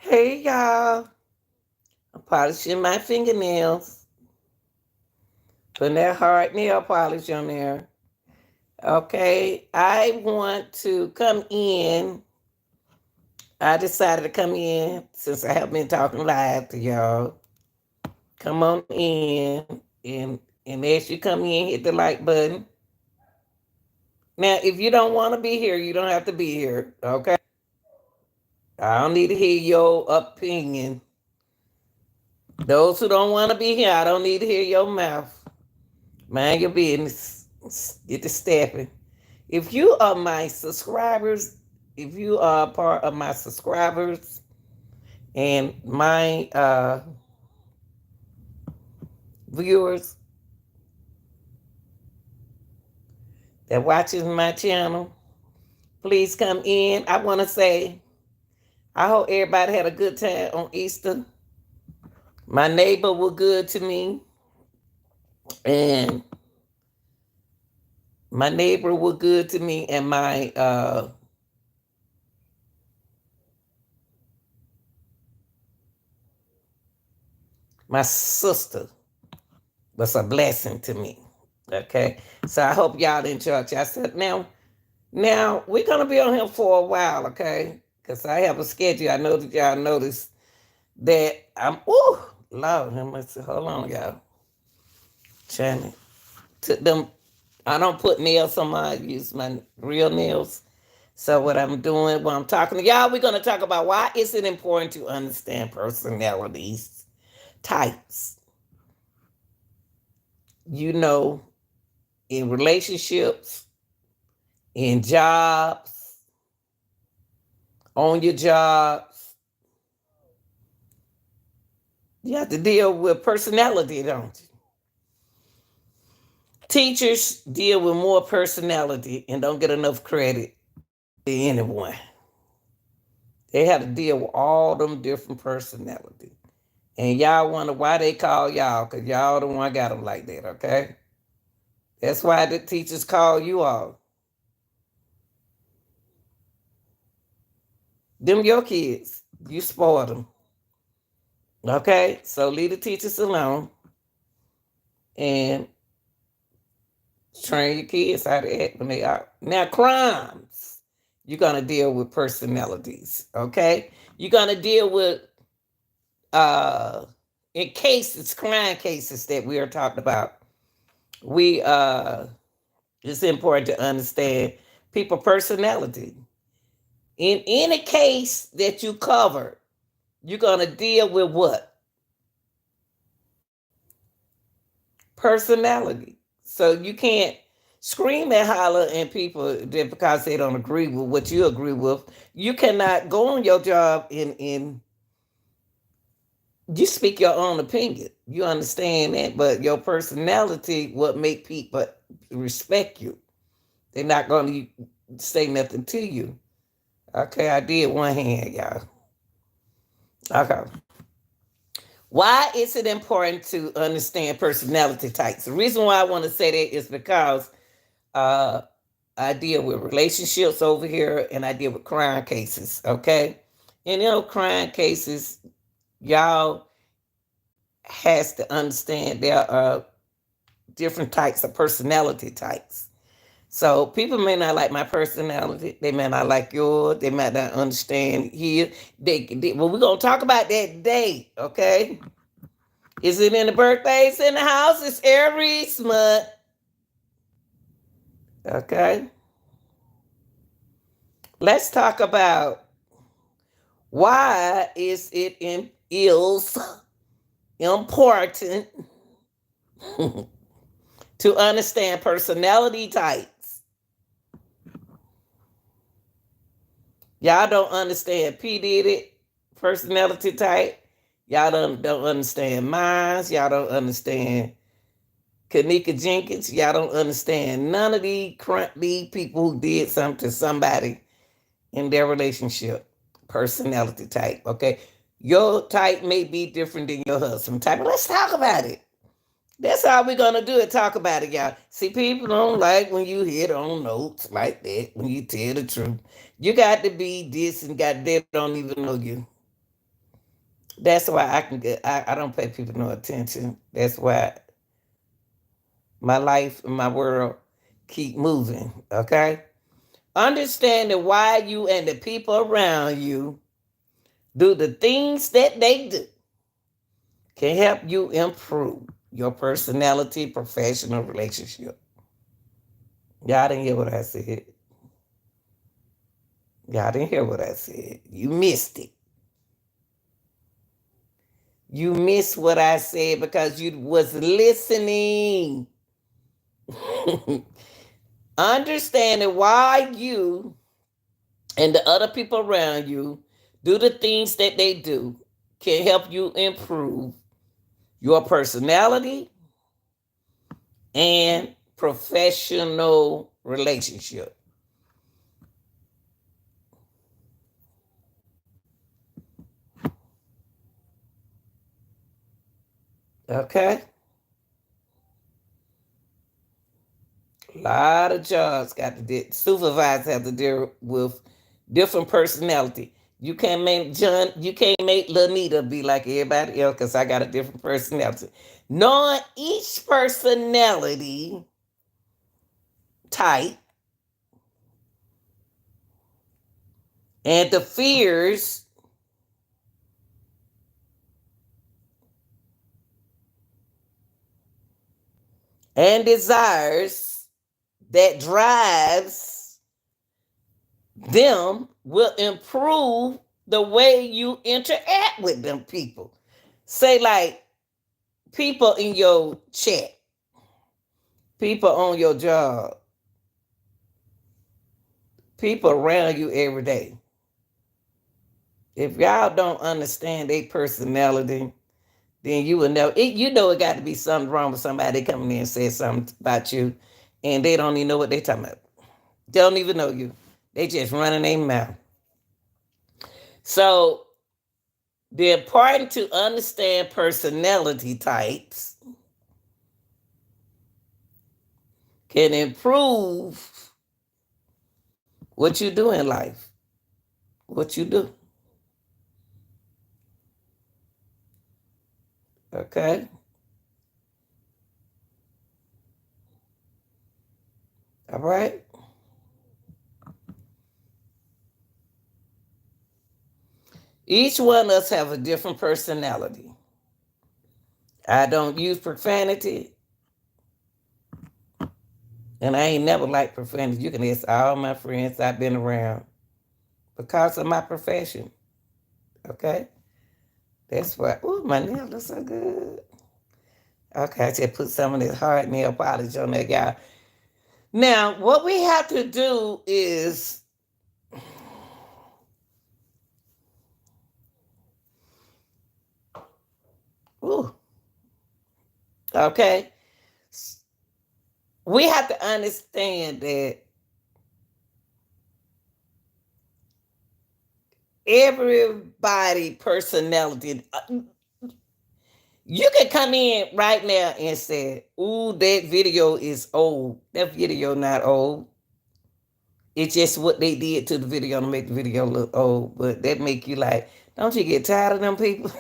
Hey y'all, I'm polishing my fingernails, putting that hard nail polish on there. Okay, I want to come in. I decided to come in since I have been talking live to y'all. Come on in and as you come in, hit the like button. Now, if you don't want to be here, you don't have to be here. Okay, I don't need to hear your opinion. Those who don't want to be here, I don't need to hear your mouth. Mind your business. Get to stepping. If you are my subscribers, if you are part of my subscribers and my viewers that watches my channel, please come in. I want to say I hope everybody had a good time on Easter. My neighbor was good to me, and my neighbor was good to me, and my sister was a blessing to me. Okay, so I hope y'all enjoyed. I said now we're gonna be on here for a while, okay? Because I have a schedule. I know that y'all noticed that I'm. Ooh, Lord, hold on, y'all. Trying to them. I don't put nails on my. I use my real nails. So what I'm doing, when I'm talking to y'all, we're gonna talk about why is it important to understand personalities types. You know, in relationships, in jobs, on your jobs, you have to deal with personality, don't you? Teachers deal with more personality and don't get enough credit than anyone. They have to deal with all them different personalities. And y'all wonder why they call y'all, because y'all the one got them like that, okay? That's why the teachers call you all. Them your kids. You spoil them. Okay? So leave the teachers alone and train your kids how to act when they are. Now, crimes, you're going to deal with personalities, okay? You're going to deal with, uh, in cases, crime cases that we are talking about. We, it's important to understand people personality. In any case that you cover, you're going to deal with what? Personality. So you can't scream and holler at people that because they don't agree with what you agree with. You cannot go on your job and you speak your own opinion. You understand that, but your personality what make people respect you. They're not going to say nothing to you. Okay, I did one hand, y'all. Okay. Why is it important to understand personality types? The reason why I want to say that is because uh, I deal with relationships over here and I deal with crime cases, okay? And crime cases, y'all has to understand there are different types of personality types. So people may not like my personality. They may not like yours. They might not understand here. Well, we're gonna talk about that today, okay? Is it in the birthdays in the house? It's Aries month, okay? Let's talk about why is it is important to understand personality types. Y'all don't understand P. Diddy personality type. Y'all don't understand mine. Y'all don't understand Kanika Jenkins. Y'all don't understand none of these people who did something to somebody in their relationship. Personality type, okay? Your type may be different than your husband type, but let's talk about it. That's how we're gonna do it. Talk about it, y'all. See, people don't like when you hit on notes like that, when you tell the truth. You got to be this and got they don't even know you. That's why I can get. I don't pay people no attention. That's why my life and my world keep moving. Okay. Understanding why you and the people around you do the things that they do can help you improve your personality, professional relationship. Y'all didn't hear what I said. Y'all didn't hear what I said. You missed it. You missed what I said because you was listening. Understanding why you and the other people around you do the things that they do can help you improve your personality and professional relationship. Okay? A lot of jobs got to supervisors have to deal with different personality. You can't make John, you can't make Lanita be like everybody else because I got a different personality. Knowing each personality type and the fears and desires that drives them will improve the way you interact with them people. Say like people in your chat, people on your job, people around you every day. If y'all don't understand their personality, then you will know it. You know it got to be something wrong with somebody coming in and say something about you, and they don't even know what they talking about. They don't even know you. They just running their mouth. So the important to understand personality types can improve what you do in life. What you do. Okay? All right? Each one of us have a different personality. I don't use profanity, and I ain't never liked profanity. You can ask all my friends I've been around because of my profession. Okay? That's why. Ooh, my nails look so good. Okay, I just put some of this hard nail polish on there, y'all. Now, what we have to do is, ooh, okay, we have to understand that everybody personality. You can come in right now and say, "Ooh, that video is old." That video not old. It's just what they did to the video to make the video look old. But that make you like, don't you get tired of them people?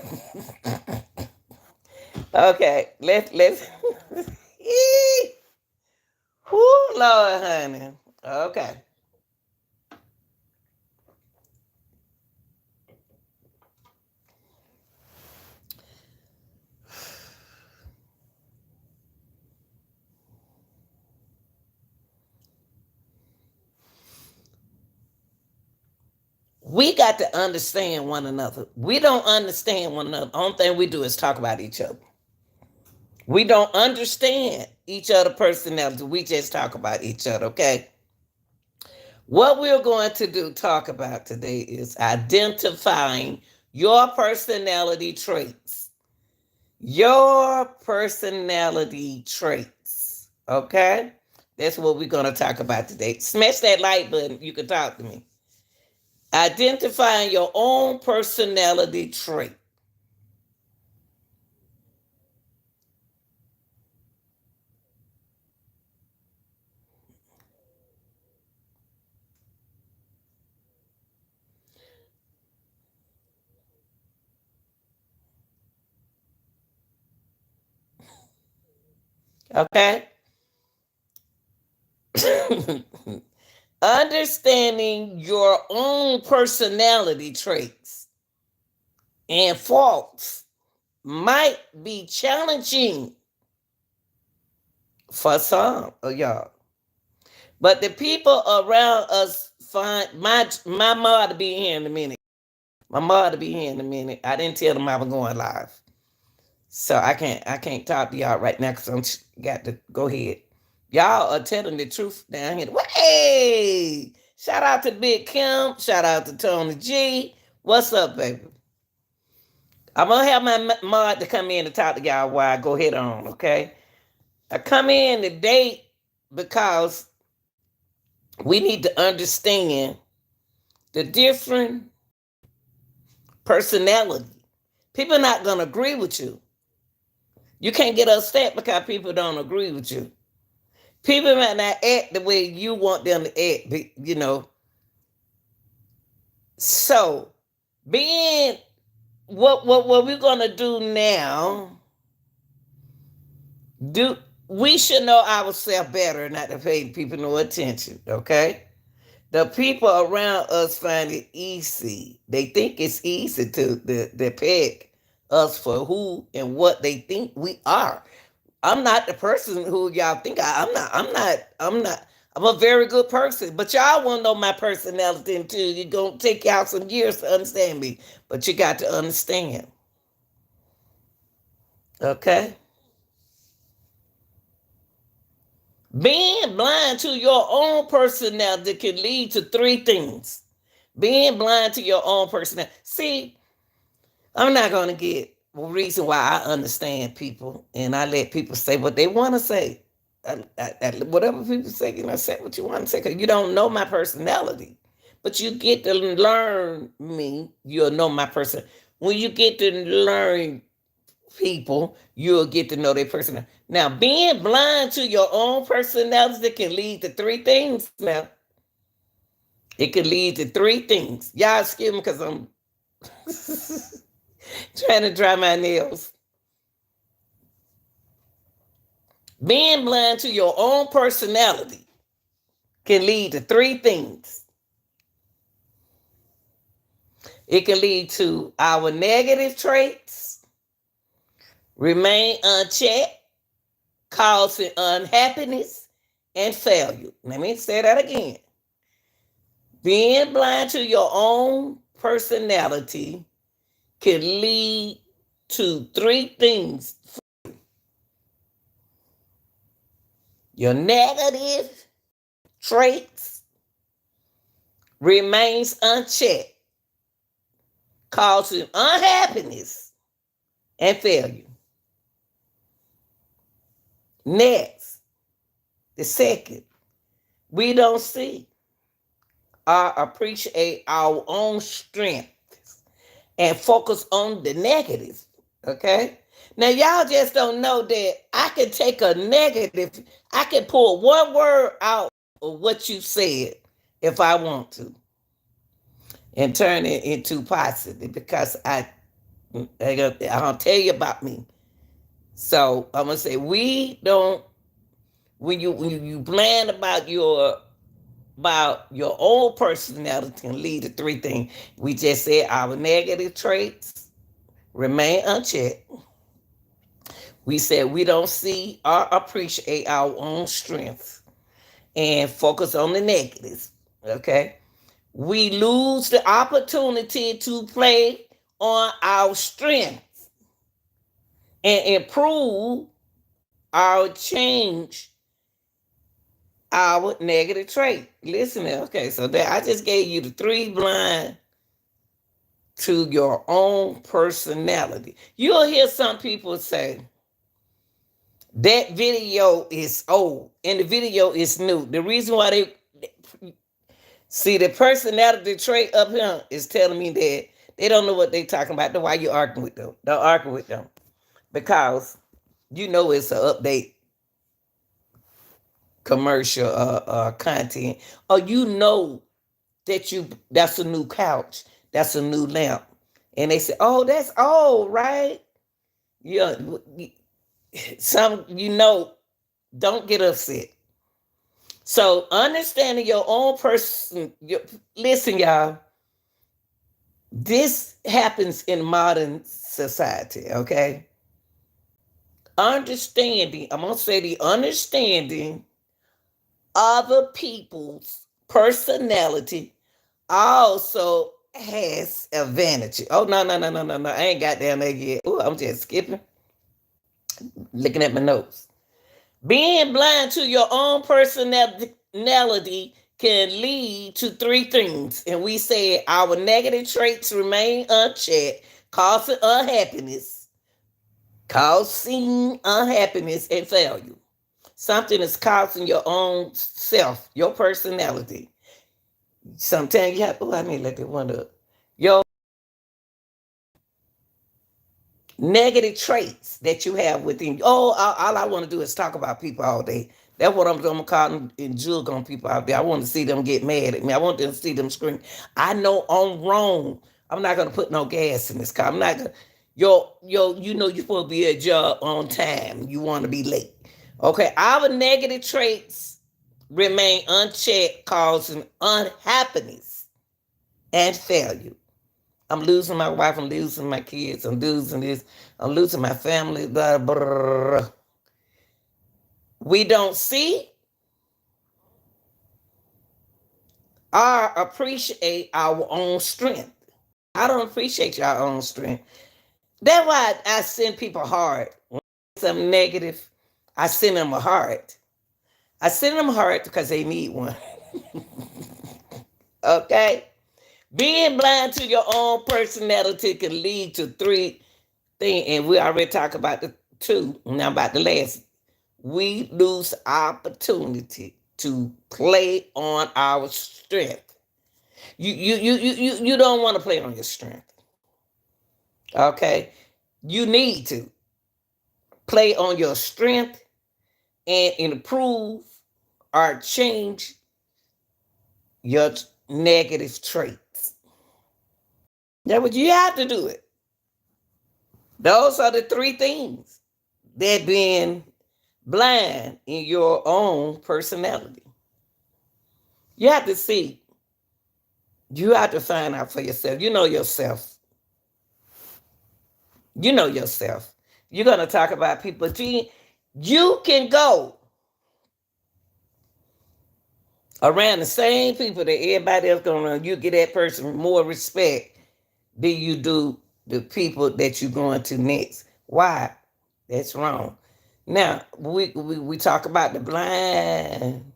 Okay, let's. Whoo, Lord, honey. Okay. We got to understand one another. We don't understand one another. Only thing we do is talk about each other. We don't understand each other personality. We just talk about each other, okay? What we're going to do talk about today is identifying your personality traits. Your personality traits, okay? That's what we're going to talk about today. Smash that like button. You can talk to me. Identifying your own personality trait. Okay? Understanding your own personality traits and faults might be challenging for some of y'all. But the people around us find my mom to be here in a minute. My mom to be here in a minute. I didn't tell them I was going live. So I can't talk to y'all right now because I'm got to go ahead. Y'all are telling the truth down here. Hey! Shout out to Big Kim. Shout out to Tony G. What's up, baby? I'm gonna have my mod to come in and talk to y'all while I go ahead on, okay? I come in today because we need to understand the different personality. People are not gonna agree with you. You can't get upset because people don't agree with you. People might not act the way you want them to act, you know. So, being what we're gonna do now, do we should know ourselves better, not to pay people no attention, okay? The people around us find it easy. They think it's easy to peg us for who and what they think we are. I'm not the person who y'all think I'm not. I'm a very good person, but y'all want to know my personality until you're gonna take y'all some years to understand me. But you got to understand, okay? Being blind to your own personality can lead to three things. Being blind to your own personality. See, I'm not going to get the reason why I understand people and I let people say what they want to say. Whatever people say, say what you want to say because you don't know my personality. But you get to learn me, you'll know my person. When you get to learn people, you'll get to know their personality. Now, being blind to your own personality can lead to three things now. It can lead to three things. Y'all excuse me because I'm trying to dry my nails. Being blind to your own personality can lead to three things. It can lead to our negative traits, remain unchecked, causing unhappiness and failure. Let me say that again. Being blind to your own personality can lead to three things. Your negative traits remains unchecked, causing unhappiness and failure. Next, the second, we don't see or appreciate our own strength and focus on the negatives. Okay? Now, y'all just don't know that I can take a negative, I can pull one word out of what you said if I want to and turn it into positive because I'll tell you about me. So I'm gonna say we don't when you plan about your own personality can lead to three things. We just said our negative traits remain unchecked. We said we don't see or appreciate our own strengths and focus on the negatives. Okay. We lose the opportunity to play on our strengths and improve our change our negative trait. Listen, okay, so that I just gave you the three blind to your own personality. You'll hear some people say that video is old and the video is new. The reason why they see the personality trait up here is telling me that they don't know what they're talking about. That's why you arguing with them. Don't argue with them because you know it's an update commercial content, or you know that's a new couch, that's a new lamp, and they say, "Oh, that's old, right?" Yeah, some Don't get upset. So understanding your own person, listen, y'all, this happens in modern society, okay? Understanding, I'm gonna say the understanding other people's personality also has advantage. Oh no. I ain't got down there yet. Oh, I'm just skipping, looking at my notes. Being blind to your own personality can lead to three things. And we said our negative traits remain unchecked, causing unhappiness and failure. Something is causing your own self, your personality. Sometimes you have, oh, I need to let that one up. Your negative traits that you have within you. Oh, all I want to do is talk about people all day. That's what I'm going to call and jug on people out there. I want to see them get mad at me. I want them to see them scream. I know I'm wrong. I'm not going to put no gas in this car. I'm not going to. You know you're supposed to be at job on time. You want to be late. Okay, our negative traits remain unchecked, causing unhappiness and failure. I'm losing my wife. I'm losing my kids. I'm losing this. I'm losing my family. Blah, blah, blah. We don't see or appreciate our own strength. I don't appreciate your own strength. That's why I send people hard. When something negative, I send them a heart. I send them a heart because they need one. Okay? Being blind to your own personality can lead to three things, and we already talked about the two. Now about the last. We lose opportunity to play on our strength. You don't want to play on your strength. Okay? You need to play on your strength and improve or change your negative traits. That what you have to do it. Those are the three things that being blind in your own personality. You have to see. You have to find out for yourself. You know yourself. You know yourself. You're going to talk about people. You can go around the same people that everybody else going around. You get that person more respect than you do the people that you're going to next. Why? That's wrong. Now, we talk about the blind.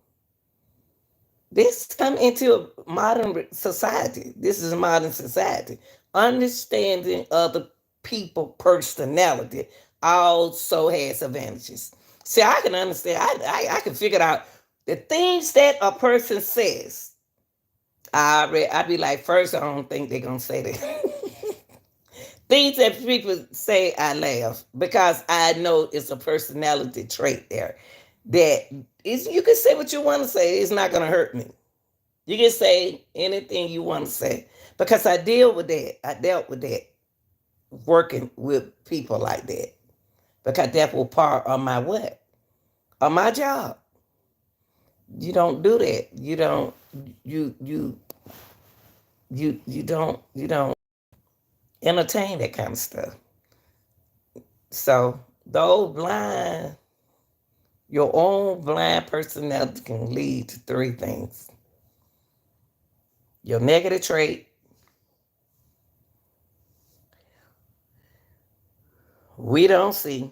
This come into a modern society. This is a modern society. Understanding other people' personality also has advantages. See, I can understand. I can figure out the things that a person says. I'd be like, first, I don't think they're gonna say that. Things that people say, I laugh because I know it's a personality trait there. That is, you can say what you want to say. It's not gonna hurt me. You can say anything you want to say because I deal with that. I dealt with that working with people like that because that was part of my what? Of my job. You don't do that. You don't entertain that kind of stuff. So those blind, your own blind personality can lead to three things. Your negative trait, we don't see.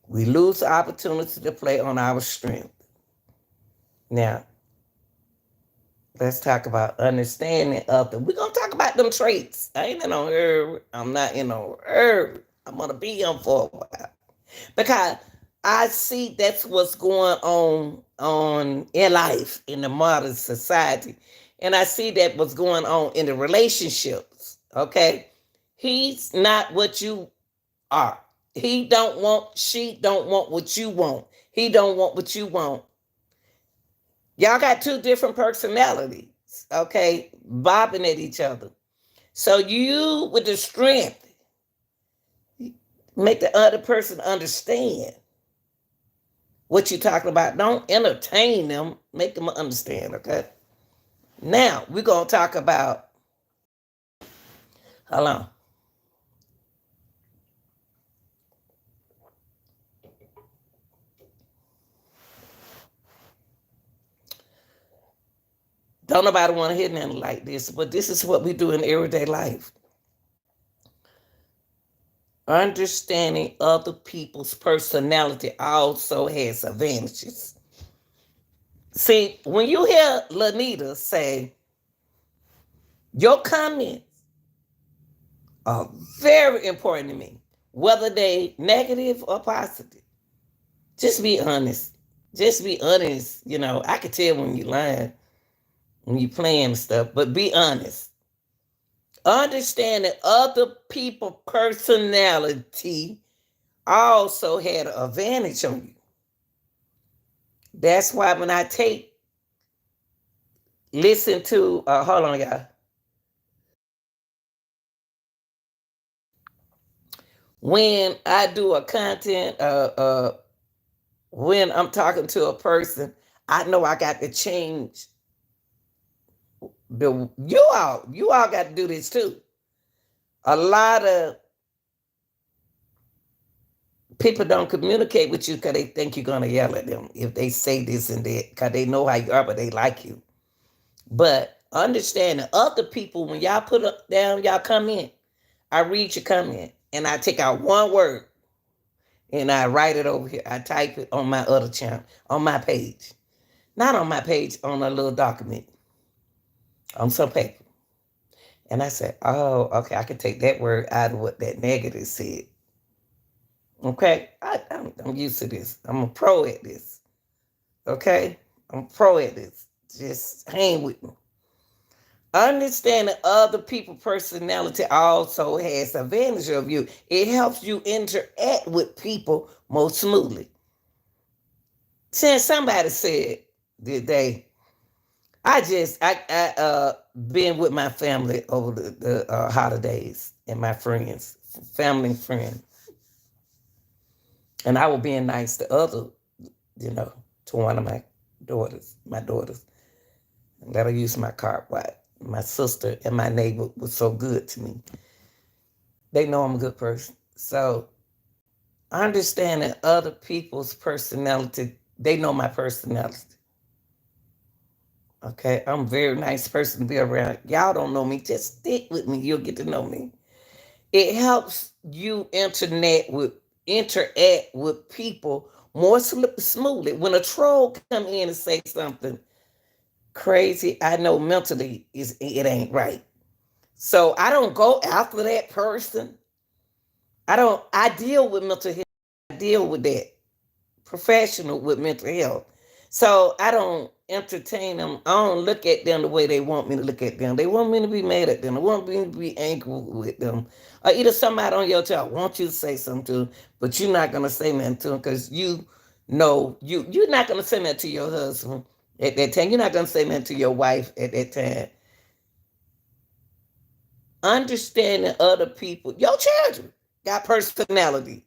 We lose the opportunity to play on our strength. Now, let's talk about understanding of them. We're going to talk about them traits. I ain't in no hurry. I'm not in no hurry. I'm going to be here for a while. Because I see that's what's going on in life, in the modern society. And I see that what's going on in the relationships. Okay? He's not what you are. She don't want what you want. He don't want what you want. Y'all got two different personalities, okay, bobbing at each other. So you, with the strength, make the other person understand what you're talking about. Don't entertain them. Make them understand, okay? Now, we're going to talk about, hold on. Don't nobody want to hear nothing like this, but this is what we do in everyday life. Understanding other people's personality also has advantages. See, when you hear Lanita say, your comments are very important to me, whether they negative or positive. Just be honest. Just be honest. You know, I can tell when you lying, when you playing stuff, but be honest. Understanding other people's personality also had an advantage on you. That's why when I listen to, hold on, y'all. When I do a content, when I'm talking to a person, I know I got to change you all got to do this too. A lot of people don't communicate with you because they think you're going to yell at them if they say this and that, because they know how you are, but they like you. But understanding other people, when y'all put up down, y'all come in, I read your comment and I take out one word and I write it over here. I type it on my other channel, on my page. Not on my page, on a little document, on some paper. And I said, oh, okay, I can take that word out of what that negative said. Okay, I'm used to this. I'm a pro at this. Okay, I'm a pro at this. Just hang with me. Understanding other people's personality also has advantage of you. It helps you interact with people more smoothly. Since somebody said that I been with my family over the holidays and my friends, family and friends, and I was being nice to other, to one of my daughters, and let her use my card. Why? My sister and my neighbor was so good to me. They know I'm a good person. So understanding other people's personality, they know my personality. Okay, I'm a very nice person to be around. Y'all don't know me, just stick with me. You'll get to know me. It helps you interact with people more smoothly. When a troll come in and say something crazy, I know mentally it ain't right. So I don't go after that person. I deal with mental health. I deal with that professional with mental health. So I don't entertain them. I don't look at them the way they want me to look at them. They want me to be mad at them. They want me to be angry with them. Or either somebody on your child wants you to say something to them, but you're not gonna say nothing to them because you know you're not gonna say that to your husband at that time. You're not gonna say that to your wife at that time. Understanding other people, your children got personality.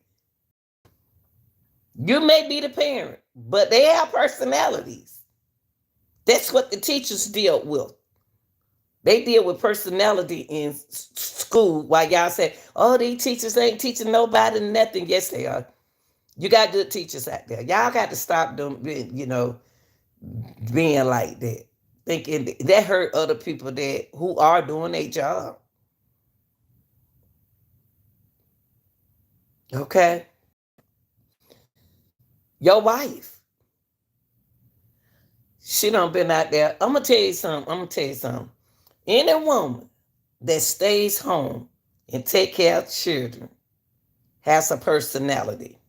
You may be the parent, but they have personalities. That's what the teachers deal with. They deal with personality in school. While y'all say, "Oh, these teachers ain't teaching nobody nothing." Yes, they are. You got good teachers out there. Y'all got to stop them, being like that. Thinking that hurt other people that who are doing their job. Okay, your wife, she done been out there. I'm gonna tell you something. Any woman that stays home and take care of children has a personality.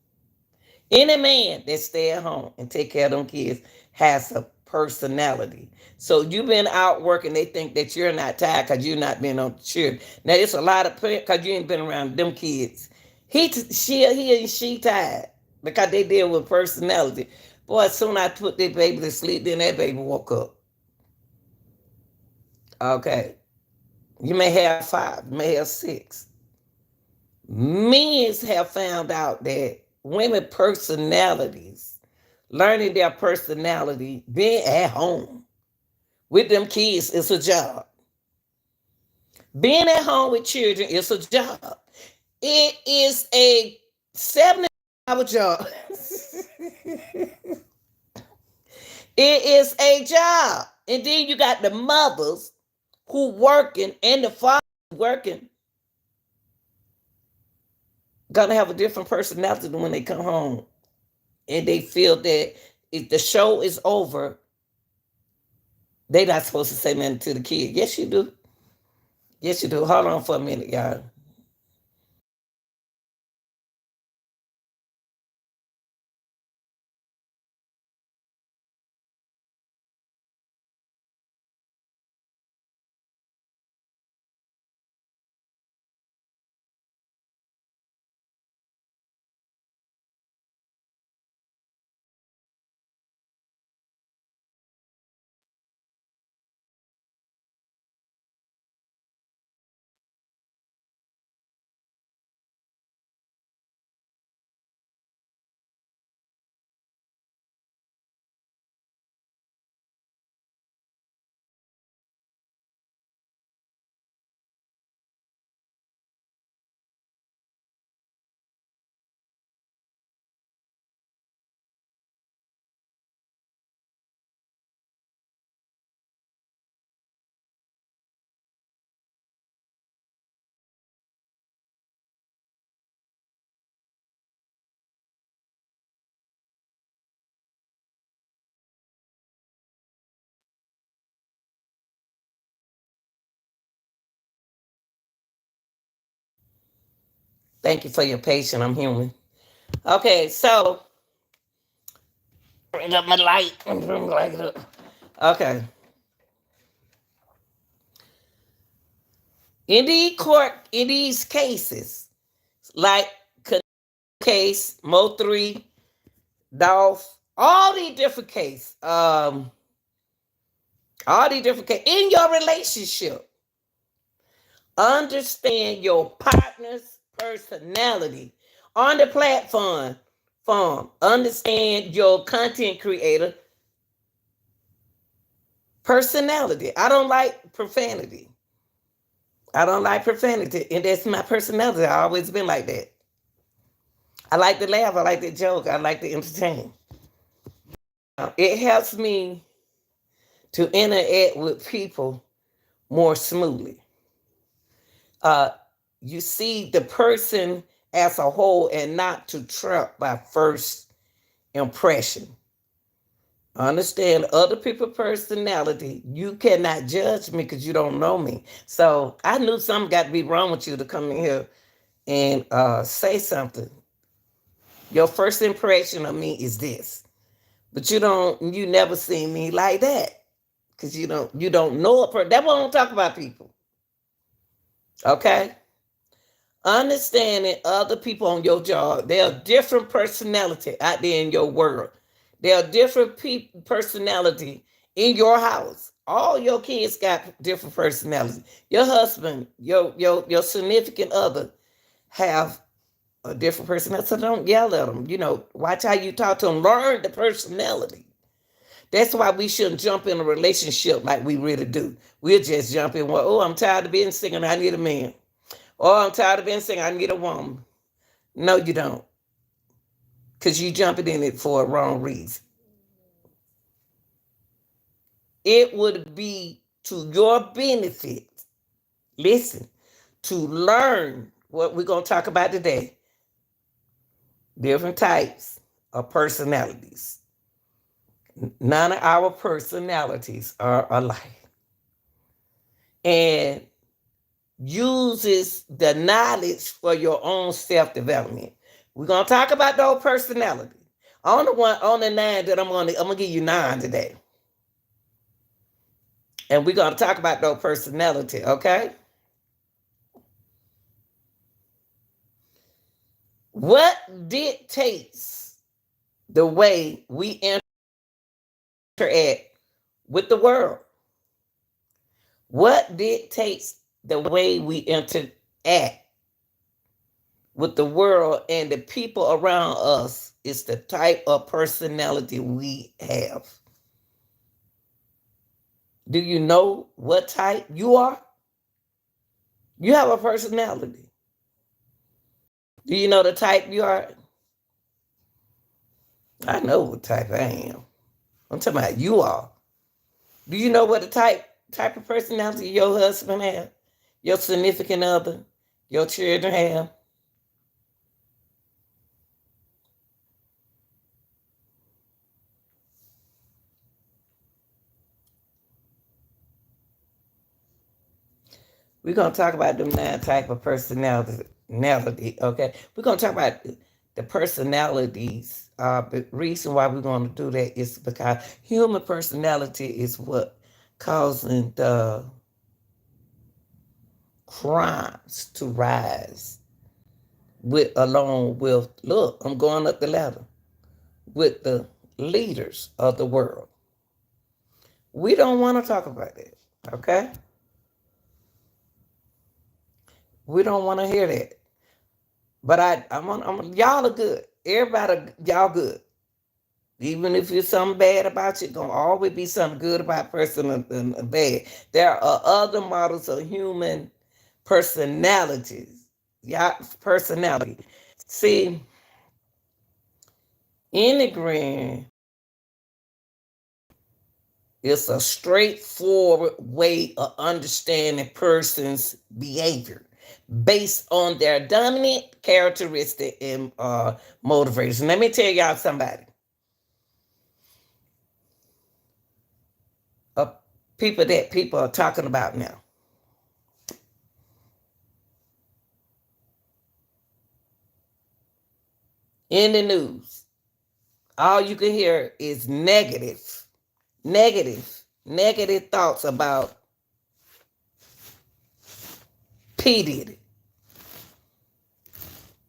Any man that stay at home and take care of them kids has a personality. So you've been out working, they think that you're not tired because you're not being on the children. Now it's a lot of because you ain't been around them kids. He and she tired because they deal with personality. Boy, as soon as I put that baby to sleep, then that baby woke up. Okay. You may have five, you may have six. Men have found out that women personalities learning their personality, being at home with them kids is a job. Being at home with children is a job. It is a 70-hour job. It is a job. And then you got the mothers who working and the fathers working, gonna have a different personality when they come home. And they feel that if the show is over, they not supposed to say nothing to the kid. Yes, you do. Yes, you do. Hold on for a minute, y'all. Thank you for your patience. I'm human. Okay, so bring up my light. Okay. In these cases, like case, Mo 3, Dolph, all these different cases in your relationship, understand your partner's personality on the platform. Understand your content creator personality. I don't like profanity. And that's my personality. I've always been like that. I like to laugh. I like to joke. I like to entertain. It helps me to interact with people more smoothly. Uh, you see the person as a whole and not to trap by first impression. Understand other people's personality. You cannot judge me because you don't know me. So I knew something got to be wrong with you to come in here and say something. Your first impression of me is this, but you never seen me like that because you don't know a person. That's why I don't talk about people. Okay, understanding other people on your job. There are different personality out there in your world. There are different personality in your house. All your kids got different personalities. Your husband, your significant other have a different personality. So don't yell at them. Watch how you talk to them. Learn the personality. That's why we shouldn't jump in a relationship like we really do. We'll just jump in. Well, oh, I'm tired of being single. I need a man. Oh, I'm tired of being single. I need a woman. No, you don't. Because you jumping in it for a wrong reason. It would be to your benefit, listen, to learn what we're going to talk about today. Different types of personalities. None of our personalities are alike. And uses the knowledge for your own self-development. We're gonna talk about those personalities. On the 9 that I'm gonna give you 9 today. And we're gonna talk about those personality, okay? What dictates the way we interact with the world? What dictates the way we interact with the world and the people around us is the type of personality we have. Do you know what type you are? You have a personality. Do you know the type you are? I know what type I am. I'm talking about you are. Do you know what the type of personality your husband have? Your significant other? Your children have? We're gonna talk about them 9 type of personality. Okay, we're gonna talk about the personalities. The reason why we're gonna do that is because human personality is what causing the crimes to rise. With along with look, I'm going up the ladder with the leaders of the world. We don't want to talk about that. Okay, we don't want to hear that. But y'all are good. Everybody, y'all good. Even if it's something bad about you, gonna always be something good about person and bad. There are other models of human personalities. Yeah, personality. See, Enneagram is a straightforward way of understanding person's behavior based on their dominant characteristic and motivation. Let me tell y'all somebody. uh, People that people are talking about now. In the news, all you can hear is negative thoughts about P. Diddy.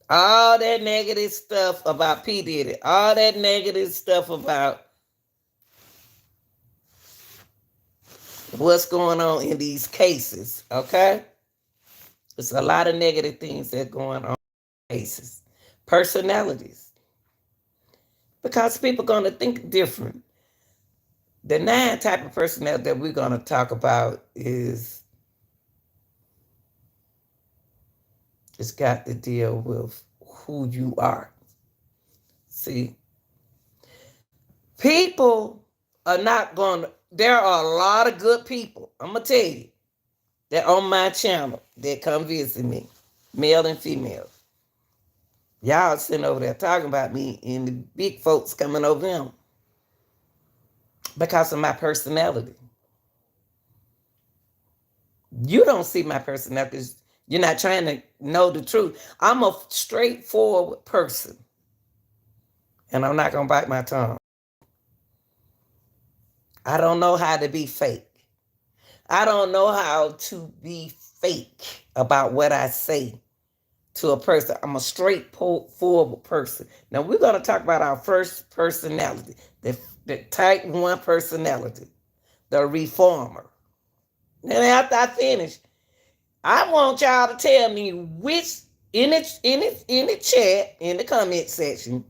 All that negative stuff about P. Diddy. All that negative stuff about what's going on in these cases, okay? There's a lot of negative things that are going on in cases. Personalities. Because people are going to think different. The 9 type of personality that we're going to talk about is it's got to deal with who you are. See, people are not going to, there are a lot of good people, I'm going to tell you, that on my channel that come visit me, male and female. Y'all sitting over there talking about me and the big folks coming over them because of my personality. You don't see my personality because you're not trying to know the truth. I'm a straightforward person. And I'm not going to bite my tongue. I don't know how to be fake. I don't know how to be fake about what I say to a person. I'm a straightforward person. Now we're going to talk about our first personality, the type 1 personality, the reformer. And after I finish, I want y'all to tell me which in the chat, in the comment section.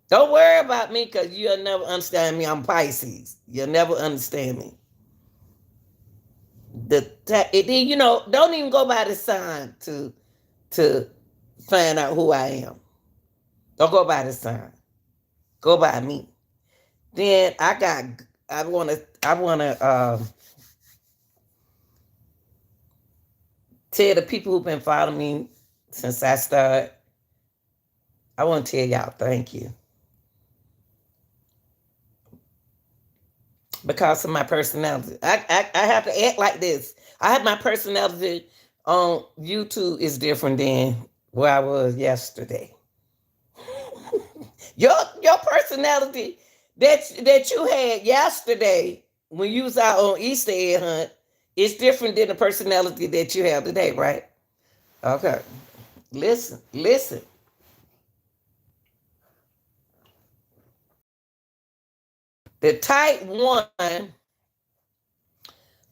Don't worry about me because you'll never understand me. I'm Pisces. You'll never understand me. Don't even go by the sign to find out who I am. Don't go by the sign. Go by me. Then I wanna tell the people who've been following me since I started. I want to tell y'all thank you. Because of my personality. I have to act like this. I have my personality on YouTube is different than where I was yesterday. Your personality that you had yesterday when you was out on Easter egg hunt is different than the personality that you have today, right? Okay. Listen. The type 1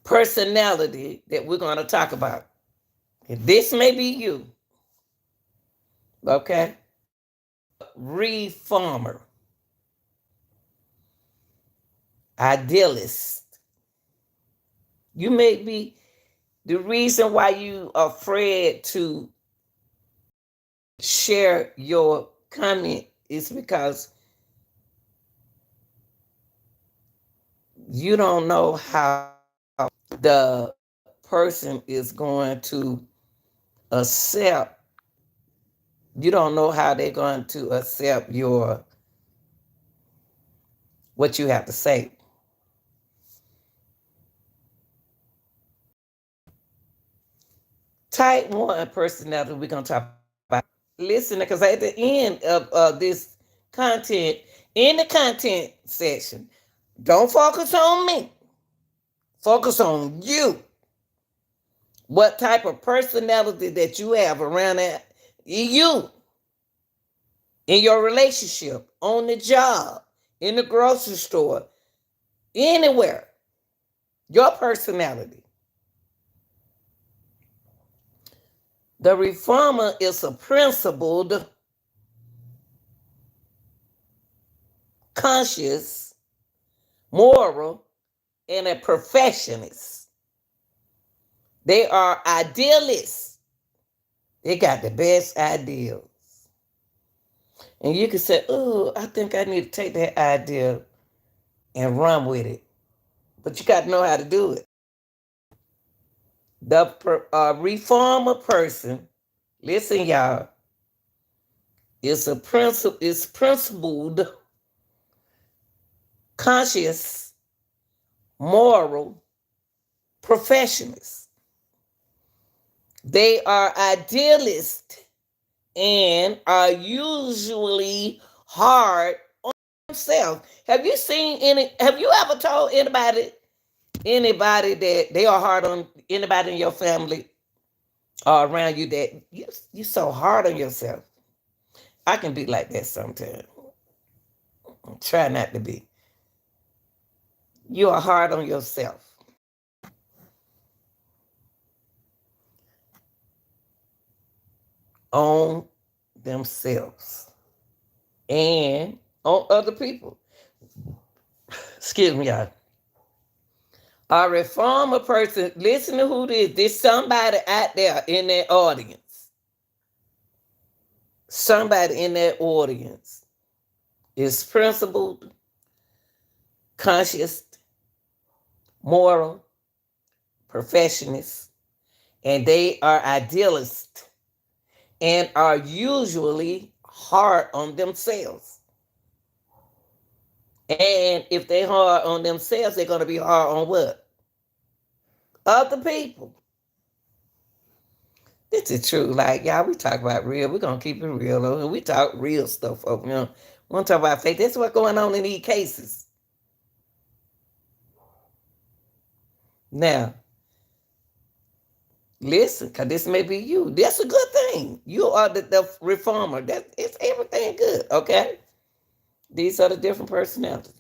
personality that we're going to talk about. And this may be you. Okay? Reformer, idealist. You may be the reason why you are afraid to share your comment is because you don't know how the person is going to accept. You don't know how they're going to accept your what you have to say. Type one personality we're gonna talk about. Listen, because at the end of this content, in the content section, don't focus on me. Focus on you. What type of personality that you have around that you in your relationship, on the job, in the grocery store, anywhere. Your personality. The reformer is a principled, conscious, moral, and a perfectionist. They are idealists. They got the best ideals. And you can say, oh, I think I need to take that idea and run with it. But you got to know how to do it. The reformer person, listen, y'all, is principled, conscious, moral, perfectionist. They are idealists and are usually hard on themselves. Have you seen have you ever told anybody that they are hard on anybody in your family or around you that you so hard on yourself? I can be like that sometimes. Try not to be. You are hard on yourself. On themselves and on other people. Excuse me, y'all. A reformer person, listen to who this. There's somebody out there in that audience. Somebody in that audience is principled, conscious, moral, perfectionist, and they are idealists and are usually hard on themselves. And if they're hard on themselves, they're going to be hard on what? Other people. This is true. Like, y'all, we talk about real. We're going to keep it real. And we talk real stuff. We don't talk about fake. That's what's going on in these cases. Now, listen, because this may be you. That's a good thing. You are the reformer. It's everything good, okay? These are the different personalities.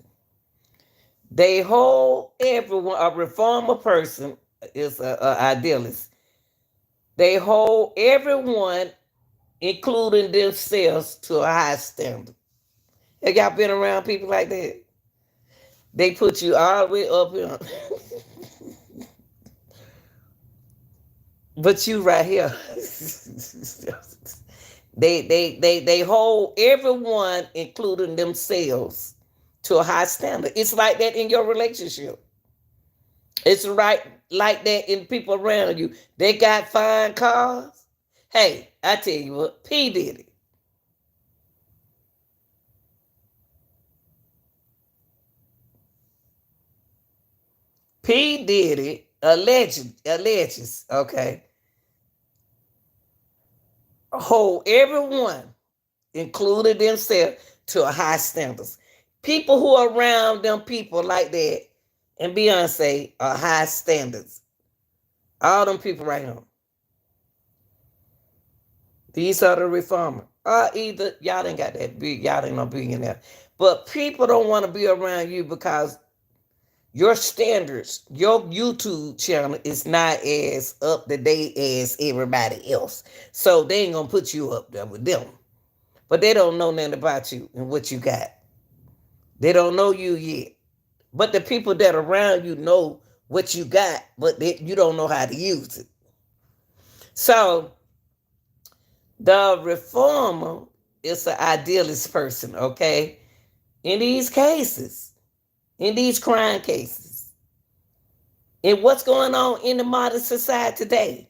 They hold everyone, a reformer person is an idealist. They hold everyone, including themselves, to a high standard. Have y'all been around people like that? They put you all the way up here. But you right here. They hold everyone, including themselves, to a high standard. It's like that in your relationship. It's right like that in people around you. They got fine cars. Hey, I tell you what, P. Diddy. P. Diddy alleges, okay, hold everyone, including themselves, to a high standards. People who are around them people like that and Beyonce are high standards. All them people right here. These are the reformers. Or either y'all ain't got that big, y'all ain't no billionaire. But people don't want to be around you because Your standards, your YouTube channel is not as up to date as everybody else. So they ain't gonna put you up there with them. But they don't know nothing about you and what you got. They don't know you yet. But the people that are around you know what you got, but you don't know how to use it. So the reformer is an idealist person, okay? In these cases, in these crime cases, and what's going on in the modern society today,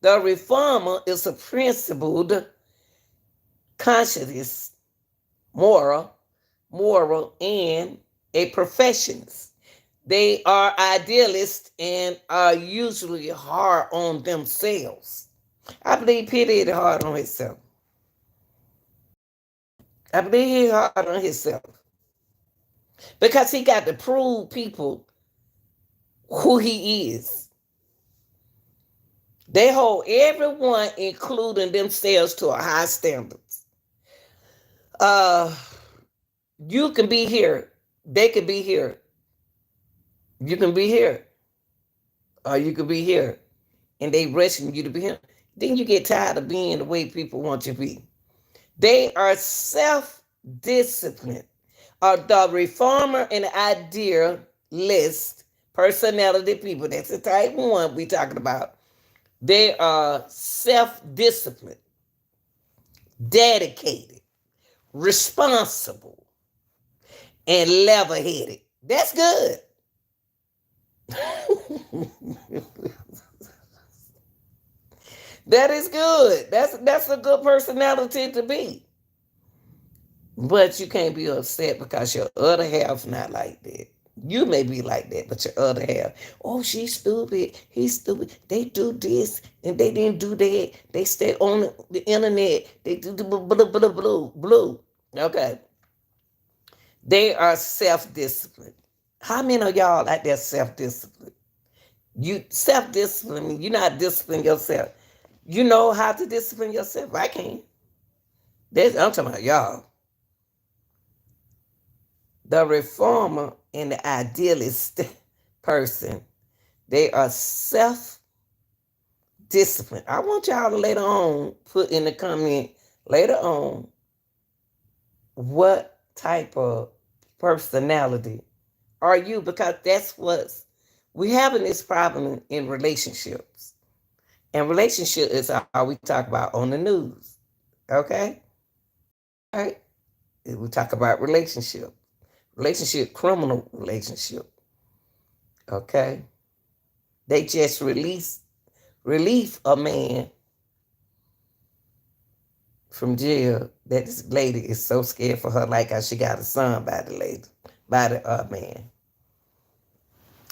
the reformer is a principled, conscious, moral, and a perfectionist. They are idealists and are usually hard on themselves. I believe Peter is hard on himself. I believe he's hard on himself because he got to prove people who he is. They hold everyone, including themselves, to a high standard. You can be here. They can be here. You can be here. Or you could be here. And they rushing you to be here. Then you get tired of being the way people want you to be. They are self-disciplined. The reformer and idealist personality people, that's the type one we talking about. They are self-disciplined, dedicated, responsible, and level-headed. That's good. That is good. That's a good personality to be. But you can't be upset because your other half's not like that. You may be like that, but your other half, oh, she's stupid. He's stupid. They do this and they didn't do that. They stay on the internet. They do the blue. Okay. They are self-disciplined. How many of y'all like that self-discipline? You self-discipline, you're not disciplining yourself. You know how to discipline yourself. I can't. I'm talking about y'all. The reformer and the idealist person, they are self-disciplined. I want y'all to later on put in the comment later on what type of personality are you, because that's what's we having this problem in relationships. And relationship is how we talk about on the news. Okay? All right? We talk about relationship. Relationship, criminal relationship. Okay? They just relief a man from jail. That this lady is so scared for her, like how she got a son by the lady, by the man.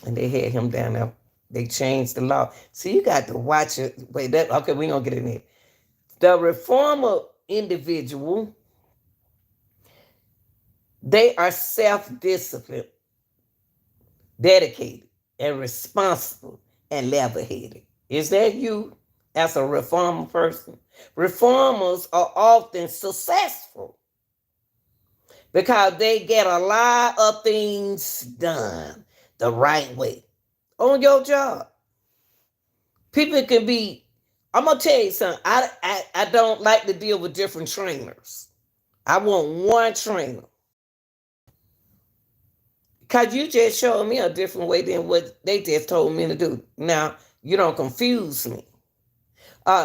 And they had him down there. They changed the law. So you got to watch it. Wait, okay, we ain't gonna get in there. The reformer individual, they are self-disciplined, dedicated, and responsible, and level-headed. Is that you as a reformer person? Reformers are often successful because they get a lot of things done the right way on your job. People can be, I'm going to tell you something. I don't like to deal with different trainers. I want one trainer. Because you just showed me a different way than what they just told me to do. Now, you don't confuse me.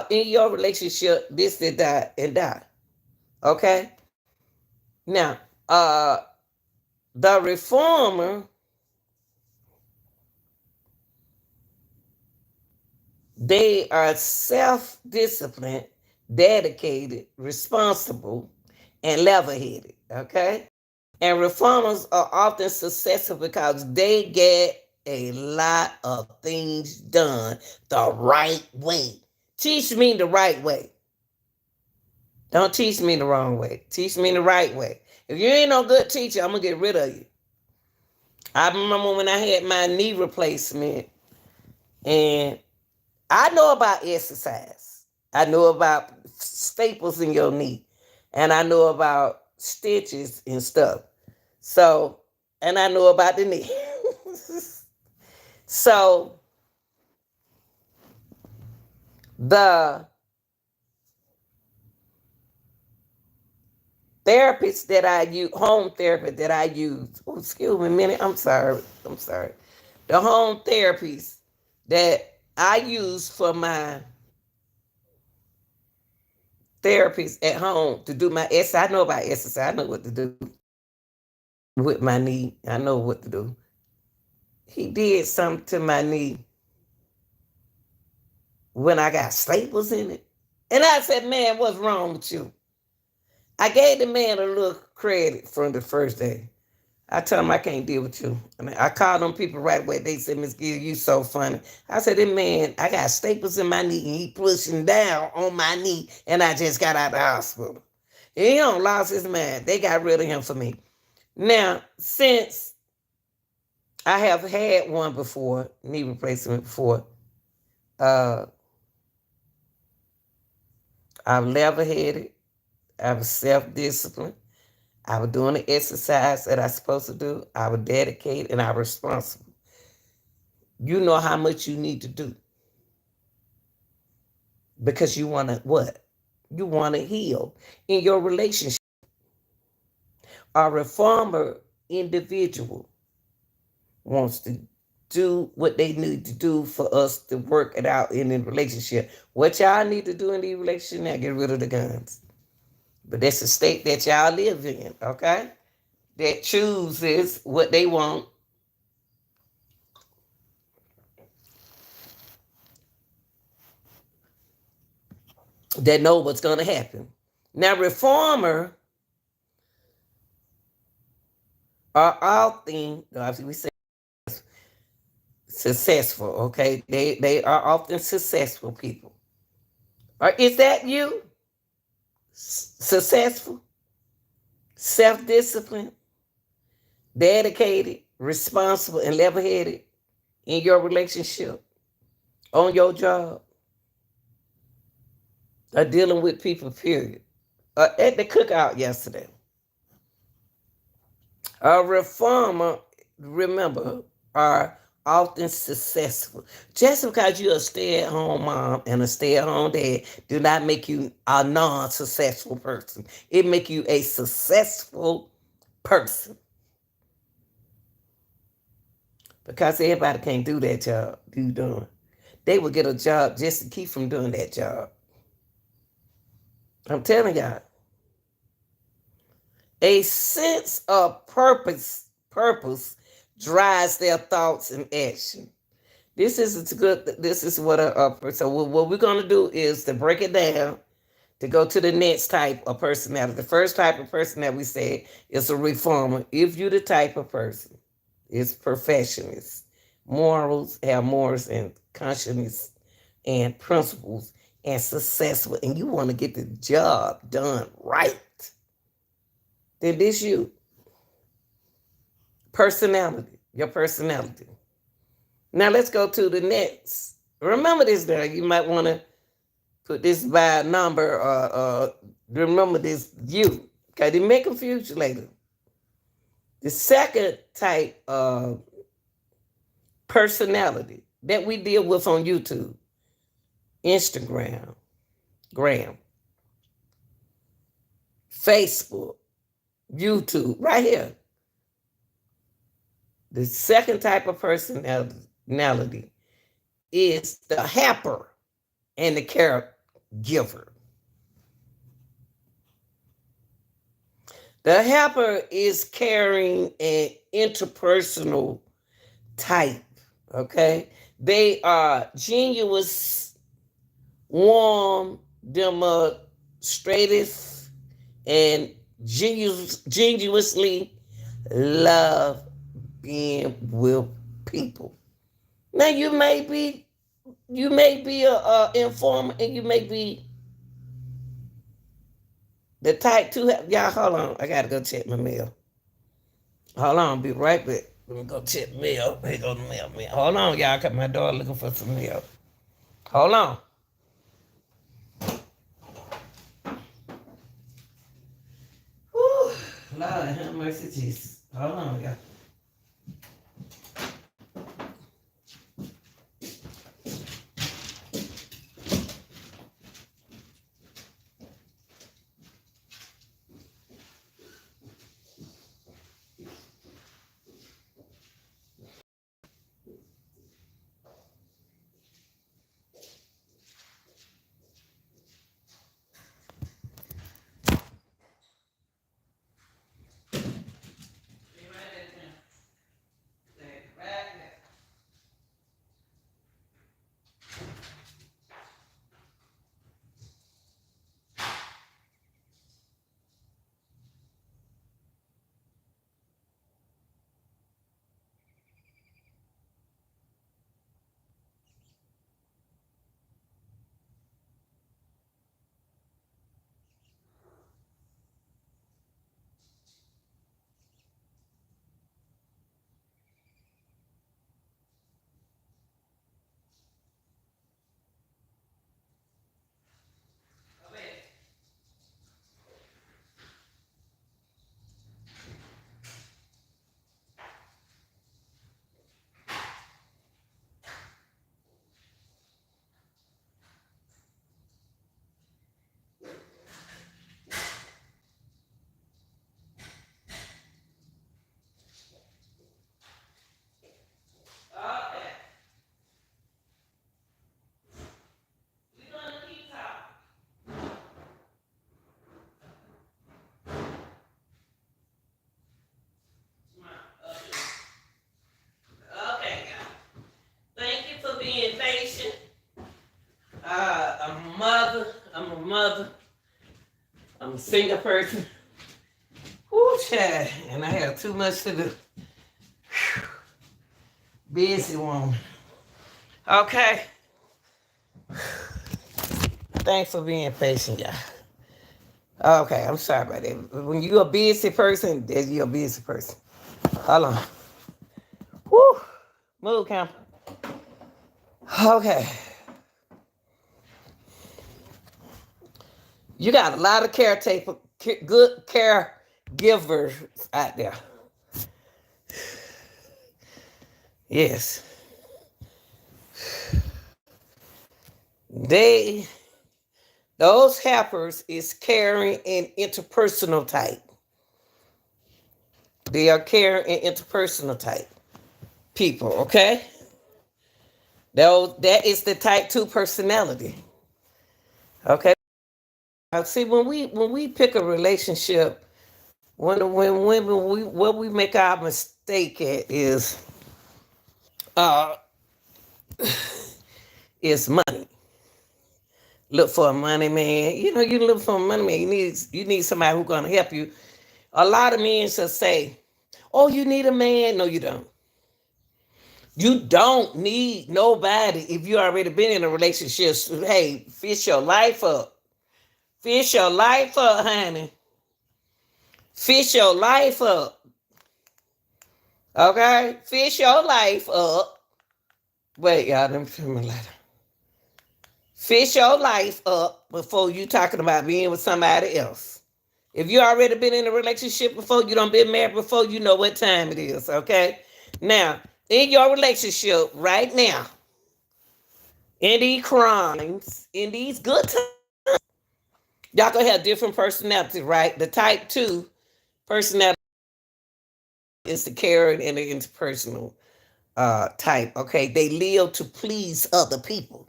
In your relationship, this, that, and that. Okay? Now, the reformer, they are self-disciplined, dedicated, responsible, and level-headed. Okay? And reformers are often successful because they get a lot of things done the right way. Teach me the right way. Don't teach me the wrong way. Teach me the right way. If you ain't no good teacher, I'm going to get rid of you. I remember when I had my knee replacement, and I know about exercise. I know about staples in your knee. And I know about stitches and stuff. So, and I know about the knee. So the therapist that I use, home therapist that I use, oh, excuse me a minute, I'm sorry. The home therapies that I use for my therapists at home to do my exercise. I know about exercise. I know what to do with my knee. I know what to do. He did something to my knee when I got staples in it. And I said, man, what's wrong with you? I gave the man a little credit from the first day. I told him I can't deal with you. I mean, I called them people right away. They said, Miss Gill, you so funny. I said, that man, I got staples in my knee and he pushing down on my knee and I just got out of the hospital. He don't lost his mind. They got rid of him for me. Now, since I have had one before, knee replacement before, I'm level-headed. I was self-disciplined. I was doing the exercise that I was supposed to do. I was dedicated and I was responsible. You know how much you need to do because you want to what? You want to heal in your relationship. A reformer individual wants to do what they need to do for us to work it out in the relationship. What y'all need to do in the relationship now, get rid of the guns. But that's the state that y'all live in, okay? That chooses what they want. That know what's going to happen. Now, reformer are often, we say successful, okay? They are often successful people. Or is that you? Successful, self-disciplined, dedicated, responsible, and level-headed in your relationship, on your job, or dealing with people, period. At the cookout yesterday, a reformer, remember, are often successful. Just because you're a stay-at-home mom and a stay-at-home dad do not make you a non-successful person. It make you a successful person. Because everybody can't do that job you doing. They will get a job just to keep from doing that job. I'm telling y'all. A sense of purpose drives their thoughts and action. This is good. This is what so what we're gonna do is to break it down to go to the next type of personality. The first type of personality we said is a reformer. If you're the type of person, it's perfectionist. Have morals and conscience and principles and successful, and you want to get the job done right. Then this you. Personality, your personality. Now let's go to the next. Remember this now. You might want to put this by a number or remember this you. Okay, they may confuse you later. The second type of personality that we deal with on YouTube, Instagram, Facebook, YouTube, right here. The second type of personality is the helper and the caregiver. The helper is carrying an interpersonal type, okay? They are genuous, warm, demonstrative, and genuinely love being with people. Now you may be a informer and you may be the type 2. Y'all hold on, I gotta go check my mail. Hold on, be right back. Let me go check mail. Here go the mail. Hold on, y'all, cause my daughter looking for some mail. Hold on. Whew. Lord have mercy, Jesus. Hold on, y'all. I'm a single person. Whoo, child. And I have too much to do. Busy woman. Okay. Thanks for being patient, y'all. Okay, I'm sorry about that. When you're a busy person, then you're a busy person. Hold on. Woo. Move, camp. Okay. You got a lot of caretaker, good caregivers out there. Yes. They, those helpers is caring and interpersonal type. They are caring and interpersonal type people, okay? That is the type 2 personality. Okay. See, when we pick a relationship, when women we what we make our mistake at uh is money. Look for a money man. You know, you look for a money man. You need somebody who's gonna help you. A lot of men should say, "Oh, you need a man." No, you don't. You don't need nobody if you already been in a relationship. Hey, fish your life up. Fish your life up, honey. Fish your life up. Okay? Fish your life up. Wait, y'all, let me turn my light on. Fish your life up before you talking about being with somebody else. If you already been in a relationship before, you don't been married before, you know what time it is, okay? Now, in your relationship right now, in these crimes, in these good times, y'all gonna have different personalities, right? The type 2 personality is the caring and the interpersonal type, okay? They live to please other people.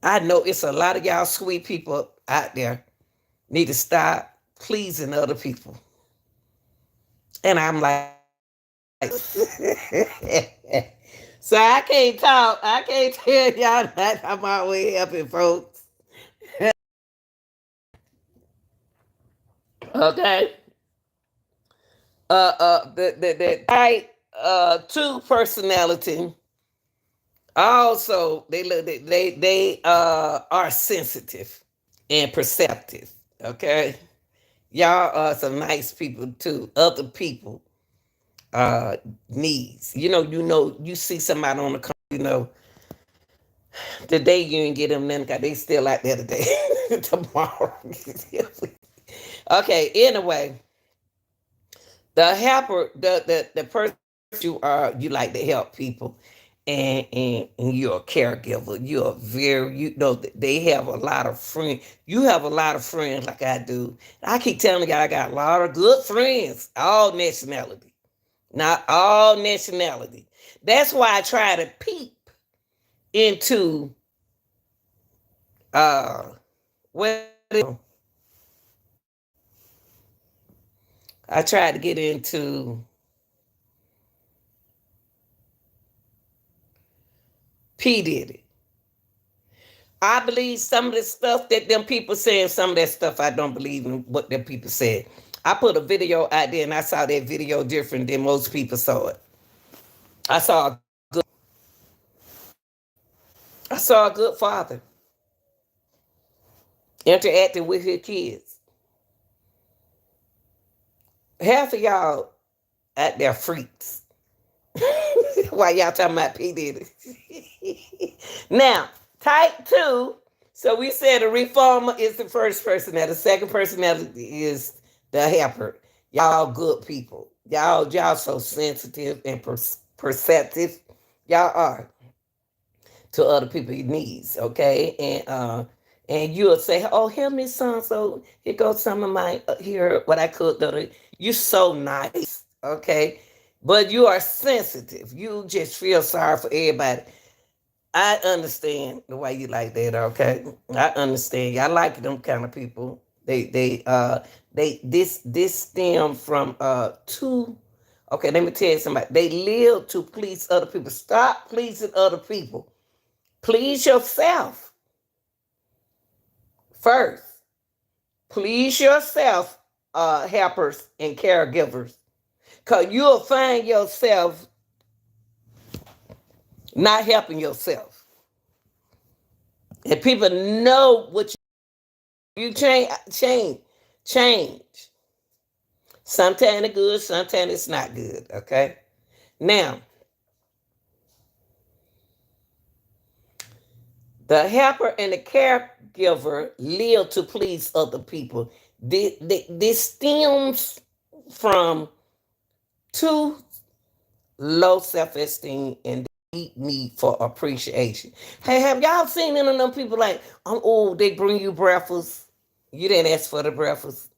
I know it's a lot of y'all sweet people out there need to stop pleasing other people. And I'm like, so I can't talk. I can't tell y'all that I'm always helping folks. Okay. The type 2 personality also they are sensitive and perceptive. Okay. Y'all are some nice people too. Other people uh needs. You see somebody on the corner, today you ain't get them nothing 'cause they still out there today. Tomorrow. Okay, anyway, the helper, the person you like to help people, and you're a caregiver. You're very, they have a lot of friends. You have a lot of friends like I do. I keep telling you, I got a lot of good friends, all nationality, not all nationality. That's why I try to peep into uh what I tried to get into P Diddy. I believe some of the stuff that them people saying, some of that stuff I don't believe in what them people said. I put a video out there and I saw that video different than most people saw it. I saw a good I saw a good father interacting with his kids. Half of y'all out there freaks. Why y'all talking about P. Diddy? Now, type 2. So we said a reformer is the first personality. The second personality is the helper. Y'all good people. Y'all so sensitive and perceptive. Y'all are to other people's needs, okay? And you'll say, "Oh, help me, son. So here goes some of my here what I could do." You're so nice, okay? But you are sensitive. You just feel sorry for everybody. I understand the way you like that, okay? I understand. I like them kind of people. This stem from two. Okay, let me tell you somebody. They live to please other people. Stop pleasing other people. Please yourself first. Please yourself, helpers and caregivers, because you'll find yourself not helping yourself. And people know what you change. Sometimes it's good, sometimes it's not good. Okay. Now, the helper and the caregiver live to please other people. This stems from two low self-esteem and deep need for appreciation. Hey, have y'all seen any of them people like, oh, they bring you breakfast. You didn't ask for the breakfast.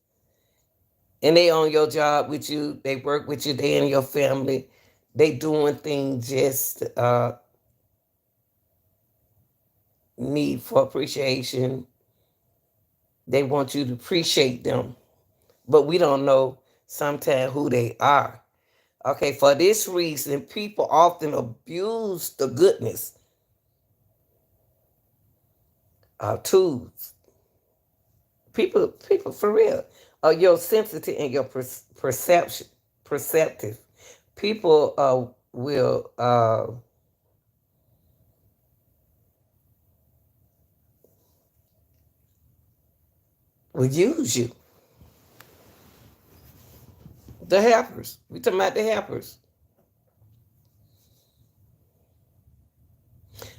And they on your job with you. They work with you. They in your family. They doing things just need for appreciation. They want you to appreciate them. But we don't know sometimes who they are. Okay, for this reason, people often abuse the goodness of tools. People for real. Your sensitive and your perceptive. People will use you. The helpers. We talking about the helpers.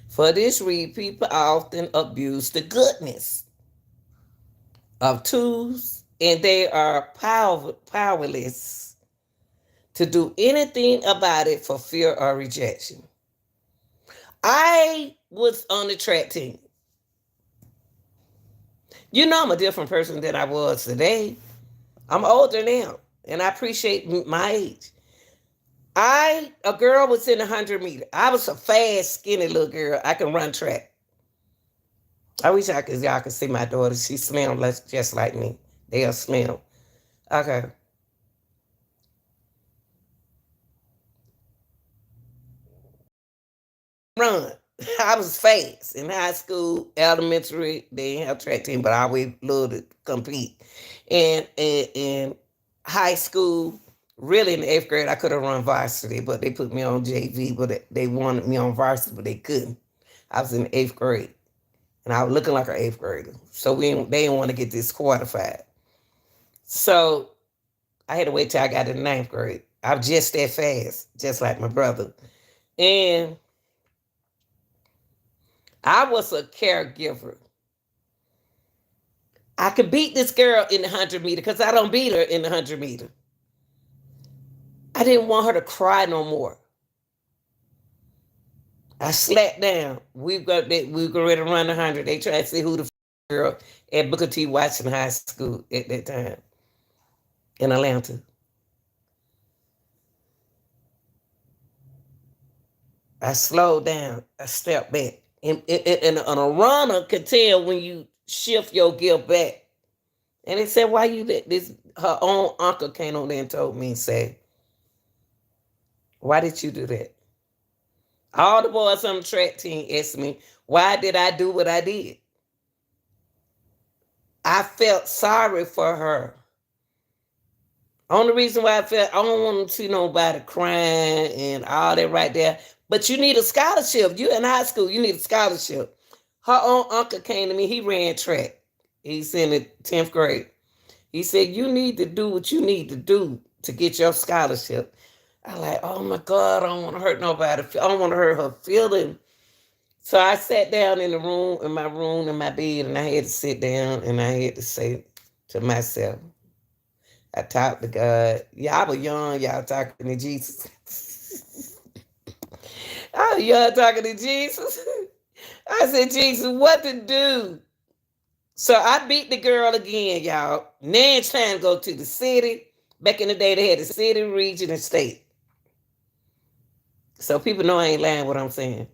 For this reason, people often abuse the goodness of tools, and they are powerless to do anything about it for fear or rejection. I was on the track team. You know, I'm a different person than I was today. I'm older now, and I appreciate my age. A girl was in 100 meter. I was a fast, skinny little girl. I can run track. I wish y'all could see my daughter. She's slim, just like me. They are slim. Okay. Run. I was fast in high school, elementary. They didn't have track team, but I always loved to compete. And in high school, really in the 8th grade, I could have run varsity, but they put me on JV, but they wanted me on varsity, but they couldn't. I was in the 8th grade, and I was looking like an 8th grader. So they didn't want to get disqualified. So I had to wait till I got in the 9th grade. I was just that fast, just like my brother. And I was a caregiver. I could beat this girl in the 100 meter because I don't beat her in the 100 meter. I didn't want her to cry no more. I slapped down. We were ready to run 100. They tried to see who the girl at Booker T. Washington High School at that time in Atlanta. I slowed down. I stepped back. And a runner could tell when you shift your gear back. And they said, why you let this? Her own uncle came on there and told me and said, why did you do that? All the boys on the track team asked me, why did I do what I did? I felt sorry for her. Only reason why I don't want to see nobody crying and all that right there. But you need a scholarship. You in high school, you need a scholarship. Her own uncle came to me. He ran track. He's in the 10th grade. He said, you need to do what you need to do to get your scholarship. I like, oh my God, I don't want to hurt nobody. I don't want to hurt her feeling. So I sat down in my bed, and I had to sit down and I had to say to myself, I talked to God. Y'all were young, y'all talking to Jesus. I was young talking to Jesus. I said, Jesus, what to do? So I beat the girl again, y'all. Now it's time to go to the city. Back in the day, they had the city, region, and state. So people know I ain't lying what I'm saying.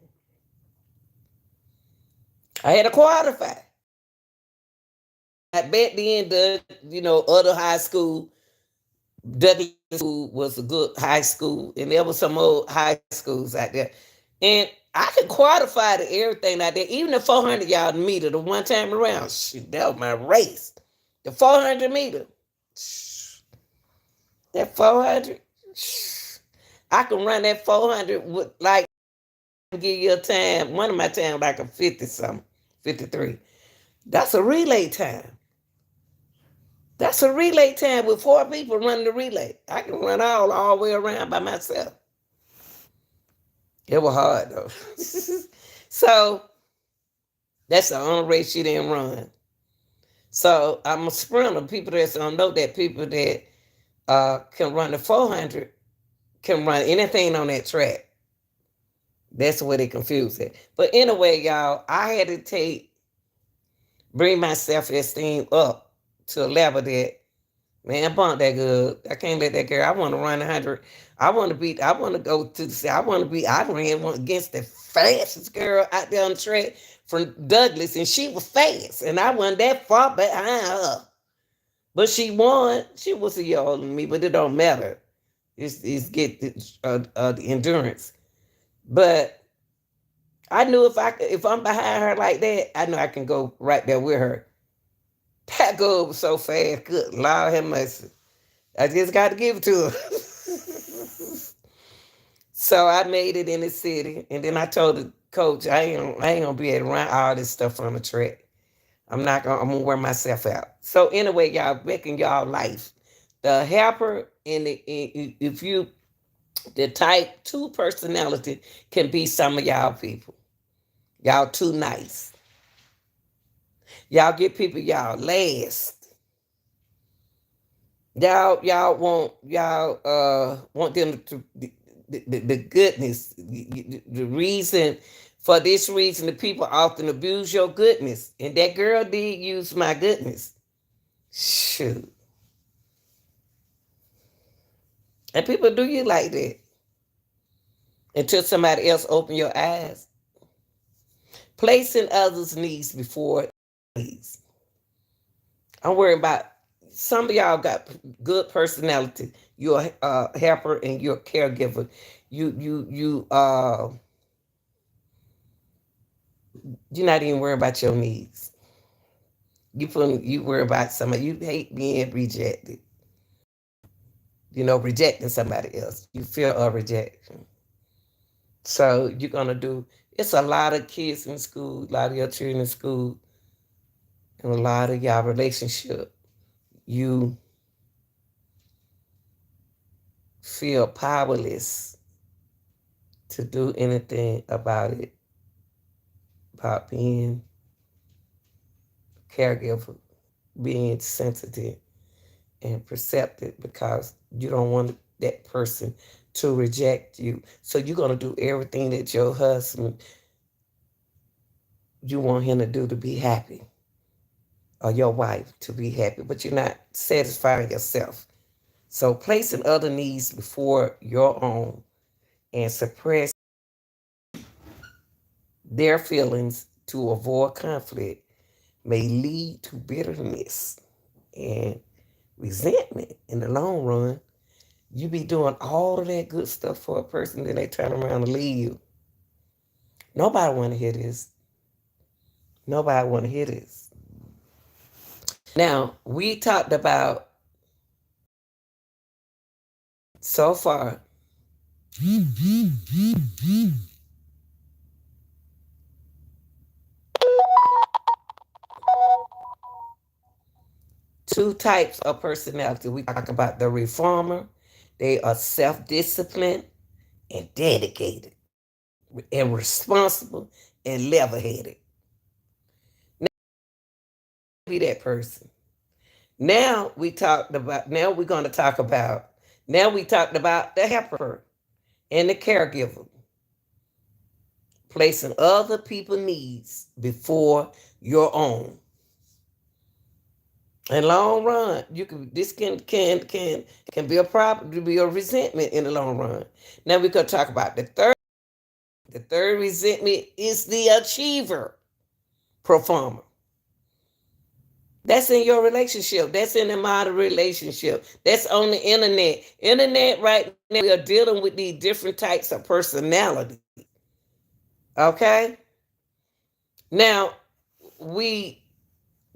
I had a qualify. I bet then other high school, Douglas School was a good high school, and there was some old high schools out there. And I could qualify to everything out there, even the 400 yard meter, the one time around. Shoot, that was my race. The 400 meter. That 400. I can run that 400 with like give you a time. One of my time like a 50 something, 53. That's a relay time. That's a relay time with four people running the relay. I can run all the way around by myself. It was hard though. So that's the only race she didn't run. So I'm a sprinter. People that don't know that people that can run the 400 can run anything on that track. That's where they confuse it. But anyway, y'all, I had to bring my self-esteem up to a level that, man, I bumped that good. I can't let that girl. I want to run 100. I want to go to the, I ran against the fastest girl out there on the track from Douglas, and she was fast, and I wasn't that far behind her. But she won. She was a year older than me, but it don't matter. It's get the endurance. But I knew if I'm behind her like that, I know I can go right there with her. That girl was so fast. Good Lord have mercy. I just got to give it to her. So I made it in the city, and then I told the coach, I ain't gonna be able to run all this stuff on the track. I'm gonna wear myself out. So anyway, y'all, back in y'all life, the helper and if you the type 2 personality can be some of y'all people. Y'all too nice. Y'all get people y'all last. Y'all want them to the goodness. The reason for this reason the people often abuse your goodness. And that girl did use my goodness. Shoot. And people do you like that. Until somebody else open your eyes. Placing others' needs before needs. I'm worried about some of y'all got good personality. You're a helper and you're a caregiver. You're not even worried about your needs. You worry about somebody. You hate being rejected. Rejecting somebody else. You fear a rejection. So you're gonna do. It's a lot of kids in school, a lot of your children in school, and a lot of y'all relationship. You feel powerless to do anything about it, about being a caregiver, being sensitive and perceptive because you don't want that person to reject you. So you're going to do everything that your husband, you want him to do to be happy, or your wife to be happy, but you're not satisfying yourself. So placing other needs before your own and suppress their feelings to avoid conflict may lead to bitterness and resentment in the long run. You be doing all of that good stuff for a person, then they turn around and leave you. Nobody want to hear this. Nobody want to hear this. Now, we talked about so far two types of personality. We talk about the reformer. They are self-disciplined and dedicated and responsible and level-headed. Now, be that person. Now we talked about. Now we're going to talk about. Now we talked about the helper and the caregiver, placing other people's needs before your own. In the long run, this can be a problem, to be a resentment in the long run. Now we're going to talk about the third. The third resentment is the achiever performer. That's in your relationship. That's in the modern relationship. That's on the internet. Internet right now, we are dealing with these different types of personality. Okay? Now, the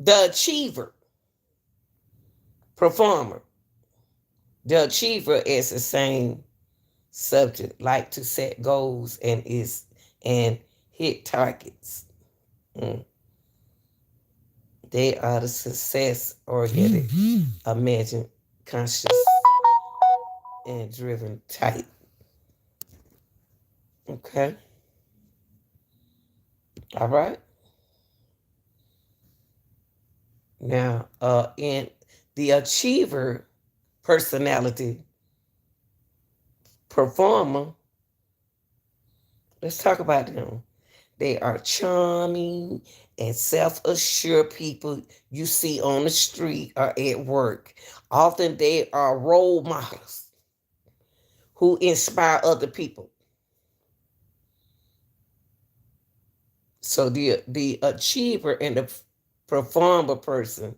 achiever. Performer. The achiever is the same subject, like to set goals and hit targets. Mm. They are the success oriented, imagined, conscious, and driven type. Okay. All right. Now, in the achiever personality performer, let's talk about them. They are charming and self assured people you see on the street or at work. Often they are role models who inspire other people. So the achiever and the performer person,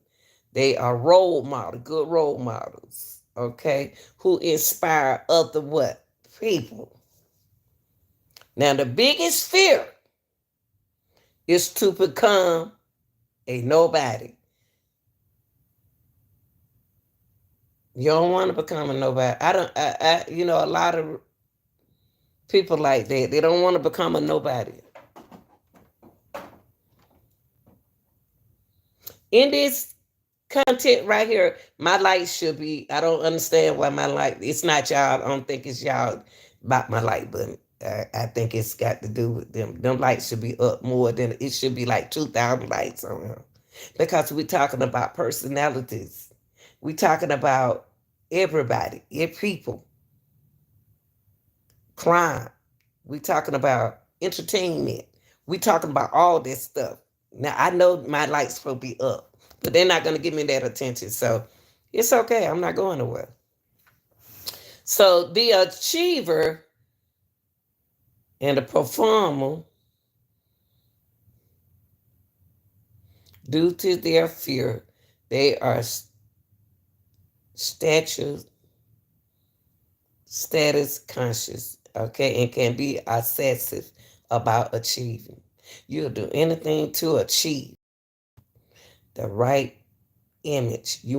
they are role model, good role models, okay, who inspire other what? People. Now the biggest fear is to become a nobody. You don't want to become a nobody. A lot of people like that. They don't want to become a nobody. In this content right here, my light should be. I don't understand why my light. It's not y'all. I don't think it's y'all about my light, but I think it's got to do with them. Them lights should be up more than it should be like 2,000 lights on them, because we're talking about personalities. We're talking about everybody, people, crime. We're talking about entertainment. We're talking about all this stuff. Now I know my lights will be up, but they're not going to give me that attention. So it's okay. I'm not going nowhere. So the achiever and the performer, due to their fear, they are stature, status conscious, okay, and can be obsessive about achieving. You'll do anything to achieve the right image. They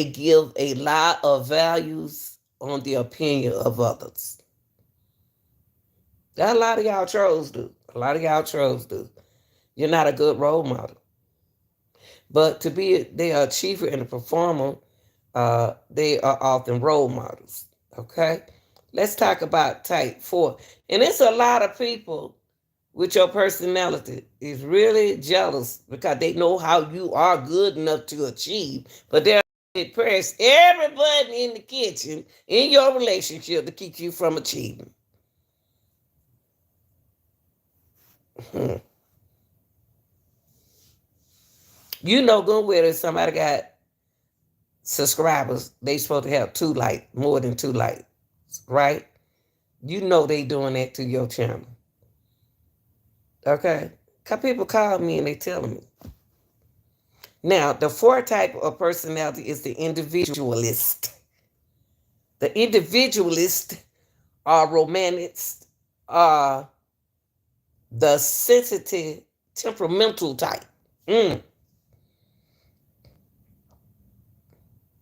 give a lot of values on the opinion of others. That a lot of y'all trolls do. A lot of y'all trolls do. You're not a good role model. But to be the achiever and the performer, they are often role models. Okay? Let's talk about type 4. And it's a lot of people with your personality is really jealous because they know how you are good enough to achieve, but they're press every button in the kitchen in your relationship to keep you from achieving. You know good well if somebody got subscribers, they supposed to have more than two likes, right? You know they doing that to your channel. Okay? Because people call me and they telling me. Now, the fourth type of personality is the individualist. The individualist are romantics, are the sensitive, temperamental type.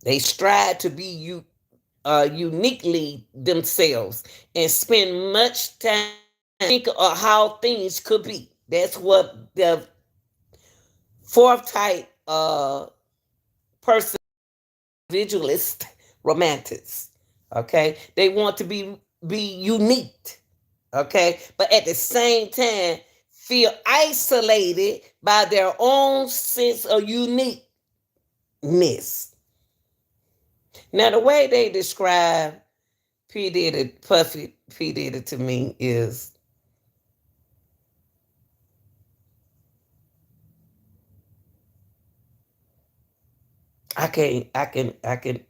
They strive to be uniquely themselves and spend much time thinking of how things could be. That's what the fourth type person, individualist, romantics. Okay, they want to be unique. Okay, but at the same time feel isolated by their own sense of uniqueness. Now, the way they describe P. Diddy, Puffy P. Diddy to me is I can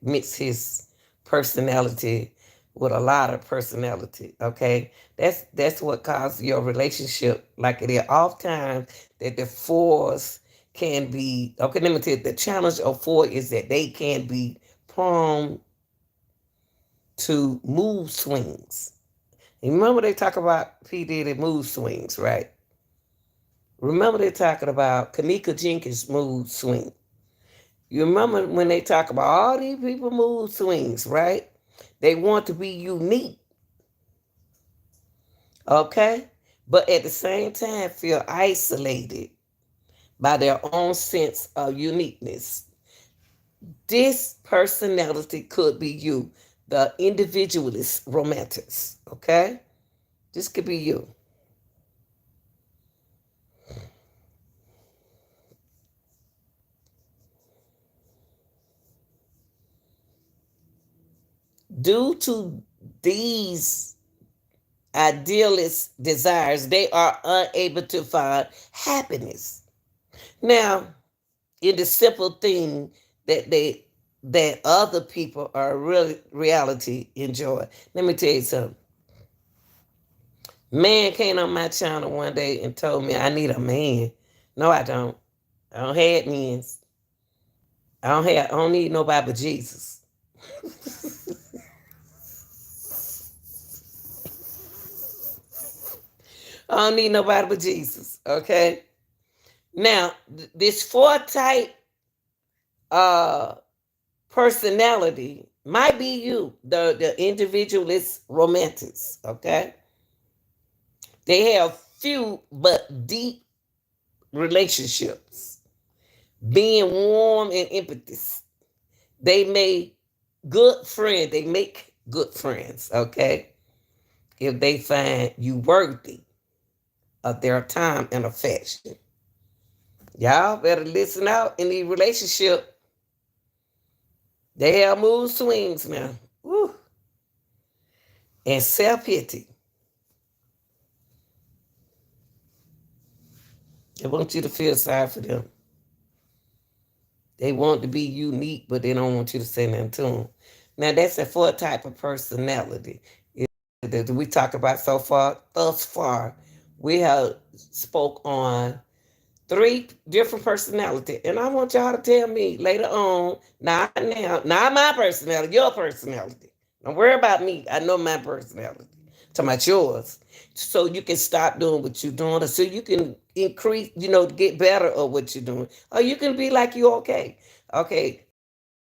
mix his personality with a lot of personality. Okay, that's what causes your relationship like it is. Oftentimes that the fours can be okay. Let me tell you, the challenge of four is that they can be prone to mood swings. And remember they talk about P. Diddy mood swings, right? Remember they're talking about Kanika Jenkins' mood swing. You remember when they talk about all these people mood swings, right? They want to be unique, okay? But at the same time feel isolated by their own sense of uniqueness. This personality could be you, the individualist romantics, okay? This could be you. Due to these idealist desires, they are unable to find happiness. Now, in the simple thing that other people are really reality enjoy. Let me tell you something. Man came on my channel one day and told me I need a man. No, I don't. I don't have men. I don't need nobody but Jesus. I don't need nobody but Jesus. Okay. Now, this four type uh personality might be you, the individualist romantics. Okay. They have few but deep relationships, being warm and empathy. They make they make good friends, okay? If they find you worthy of their time and affection. Y'all better listen out in the relationship. They have mood swings now. Woo. And self-pity. They want you to feel sorry for them. They want to be unique, but they don't want you to say nothing to them. Now, that's a four type of personality that we talk about so far. Thus far, we have spoke on three different personality, and I want y'all to tell me later on, not now, not my personality, your personality. Don't worry about me. I know my personality. Talking about yours, so you can stop doing what you're doing, or so you can increase, get better at what you're doing, or you can be like you okay. Okay,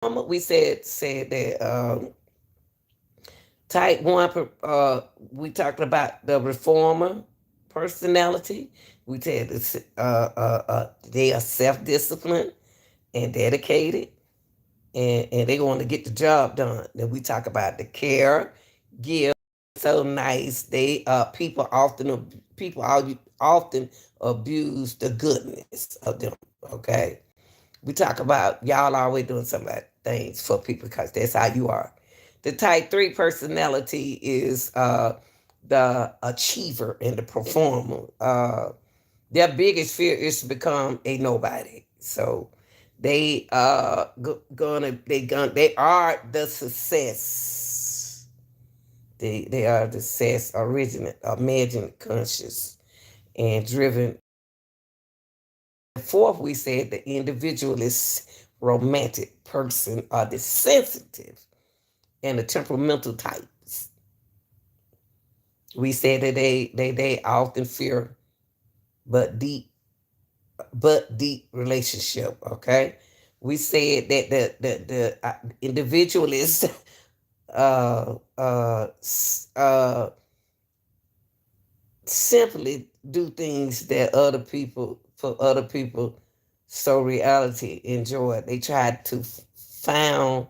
we said that type one. We talked about the reformer personality. We said they are self-disciplined and dedicated, and they want to get the job done. Then we talk about the care, give, so nice. They often abuse the goodness of them. Okay, we talk about y'all always doing some of that things for people because that's how you are. The type three personality is the achiever and the performer. Their biggest fear is to become a nobody. So they are the success. They are the success original, imagined, conscious, and driven. Fourth, we said the individualist, romantic person are the sensitive and the temperamental types. We said that they often fear but deep relationship. Okay, we said that the individualist uh, uh, uh, simply do things that other people for other people so reality enjoy. They try to found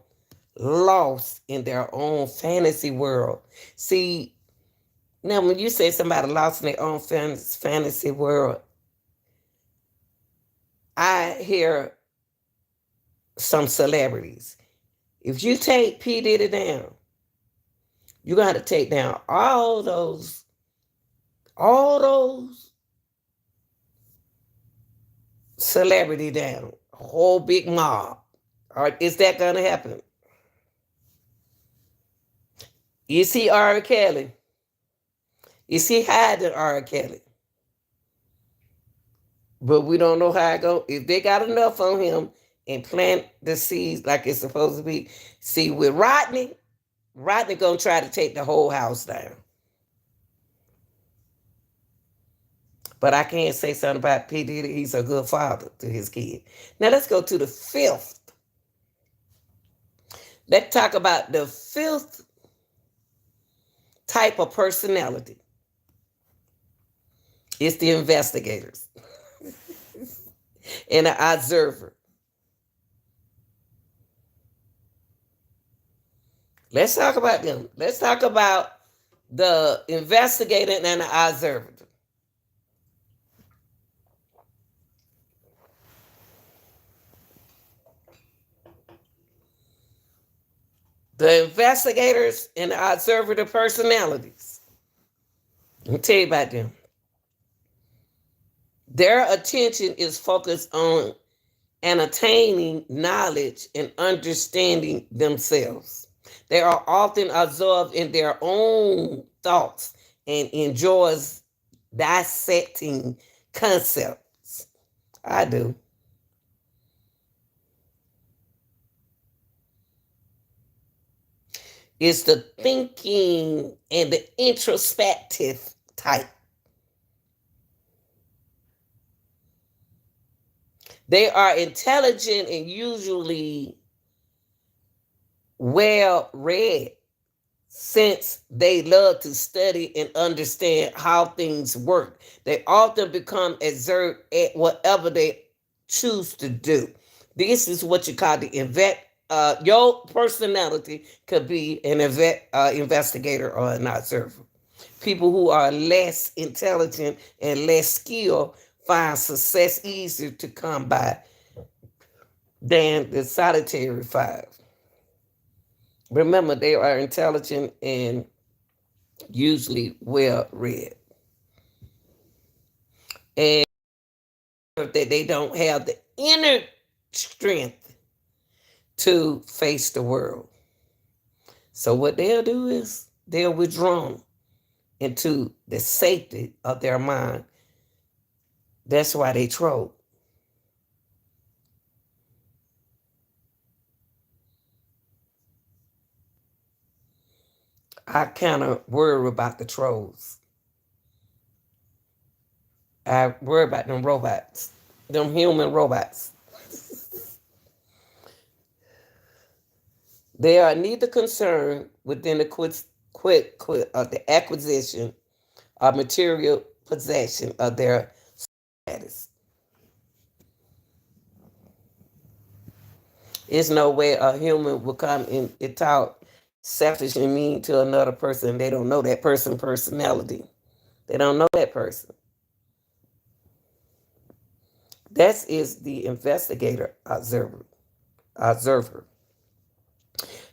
lost in their own fantasy world. See, now when you say somebody lost in their own fantasy world, I hear some celebrities. If you take P. Diddy down, you're gonna have to take down all those celebrity down, a whole big mob. All right, is that gonna happen? You see R. Kelly. You see hiding R. Kelly. But we don't know how it go. If they got enough on him and plant the seeds like it's supposed to be. See, with Rodney gonna try to take the whole house down. But I can't say something about P. Diddy. He's a good father to his kid. Now let's go to the fifth. Let's talk about the fifth type of personality. It's the investigators and the observer. Let's talk about them. Let's talk about the investigator and the observer. The investigators and the observer personalities. Let me tell you about them. Their attention is focused on and attaining knowledge and understanding themselves. They are often absorbed in their own thoughts and enjoys dissecting concepts. I do. It's the thinking and the introspective type. They are intelligent and usually well read since they love to study and understand how things work. They often become exert at whatever they choose to do. This is what you call the your personality could be an investigator or an observer. People who are less intelligent and less skilled find success easier to come by than the solitary five. Remember, they are intelligent and usually well read. And that they don't have the inner strength to face the world. So what they'll do is they'll withdraw into the safety of their mind. That's why they troll. I kind of worry about the trolls. I worry about them robots, them human robots. They are neither concerned within the acquisition or material possession of their status. There's no way a human will come and talk selfish and mean to another person. They don't know that person's personality. They don't know that person. That is the investigator observer.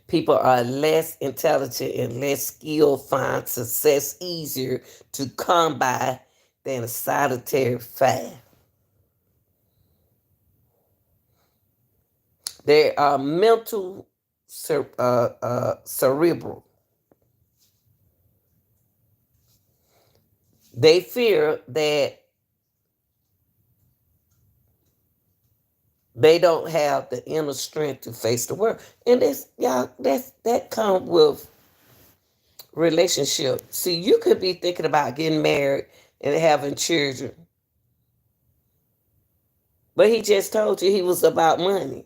People are less intelligent and less skilled, find success easier to come by than a solitary five. They are mental, cerebral. They fear that they don't have the inner strength to face the world. And this, y'all, that comes with relationship. See, you could be thinking about getting married and having children. But he just told you he was about money.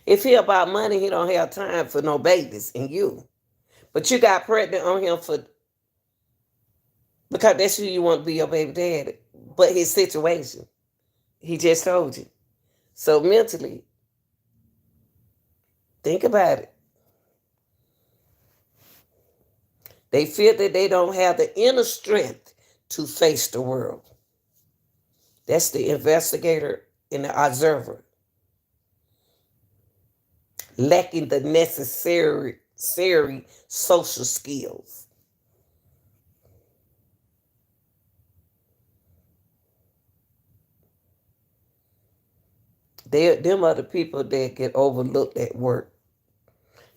If he about money, he don't have time for no babies and you. But you got pregnant on him because that's who you want to be your baby daddy. But his situation, he just told you. So mentally, think about it. They feel that they don't have the inner strength to face the world. That's the investigator and the observer. Lacking the necessary social skills. Them are the people that get overlooked at work.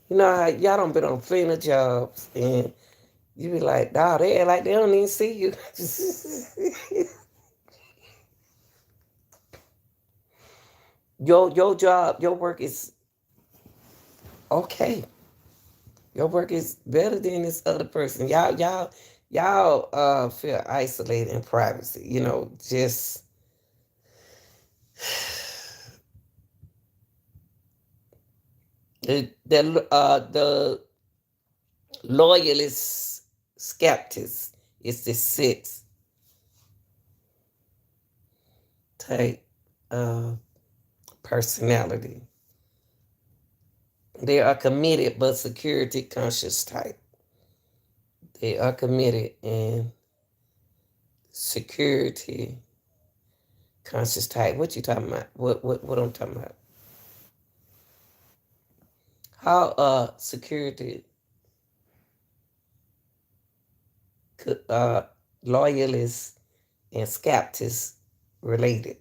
You know how y'all don't been on plenty of jobs and you be like, dawg, they act like they don't even see you. Your job, your work is okay. Your work is better than this other person. Y'all feel isolated in privacy. You know, just The loyalist skeptics is the sixth type of personality. They are committed but security conscious type. They are committed and security conscious type. What you talking about? What I'm talking about? How security uh loyalists and skeptics related?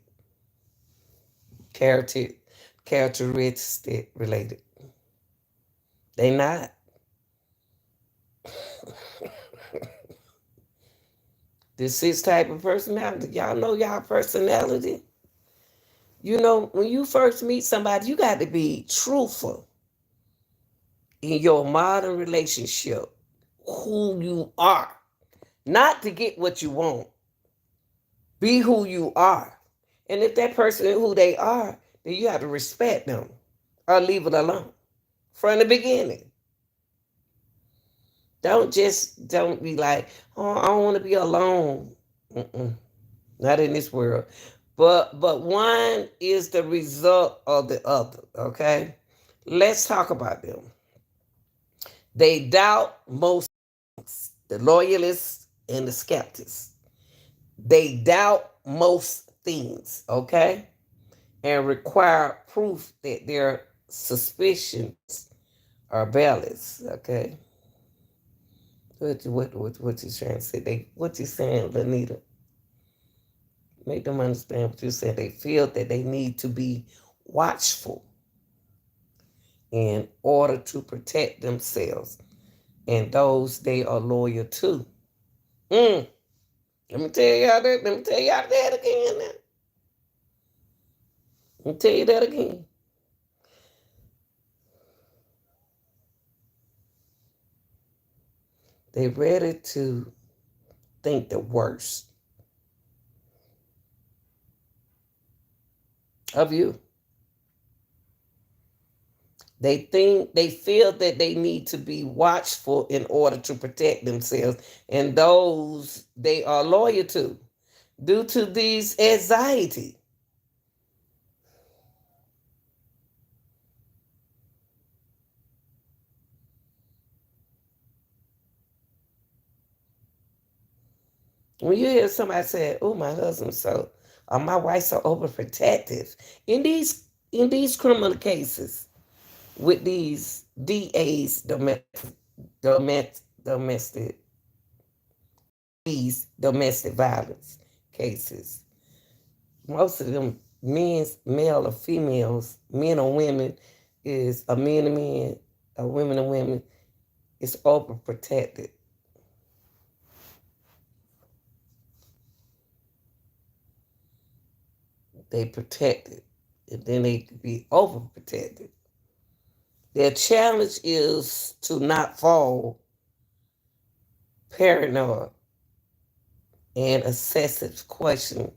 Character characteristic related. They not. This is type of personality. Y'all know y'all personality. You know, when you first meet somebody, you got to be truthful in your modern relationship, who you are. Not to get what you want. Be who you are. And if that person is who they are, then you have to respect them or leave it alone from the beginning. Don't be like, oh, I don't want to be alone. Mm-mm. Not in this world. But one is the result of the other. Okay, let's talk about them. They doubt most things, the loyalists and the skeptics. They doubt most things. Okay, and require proof that their suspicions are valid. Okay, what you trying to say? What you saying, Lanita? Make them understand what you said. They feel that they need to be watchful in order to protect themselves and those they are loyal to. Mm. Let me tell y'all that. Let me tell y'all that again. Now. Let me tell you that again. They ready to think the worst of you. They feel that they need to be watchful in order to protect themselves and those they are loyal to due to these anxiety. When you hear somebody say, "Oh, my husband so, or my wife so overprotective," in these criminal cases with these DAs, domestic these domestic violence cases, most of them men's male or females, men or women, is a men to men, a women to women, is overprotected. They protect it, and then they could be overprotected. Their challenge is to not fall paranoid and excessive question,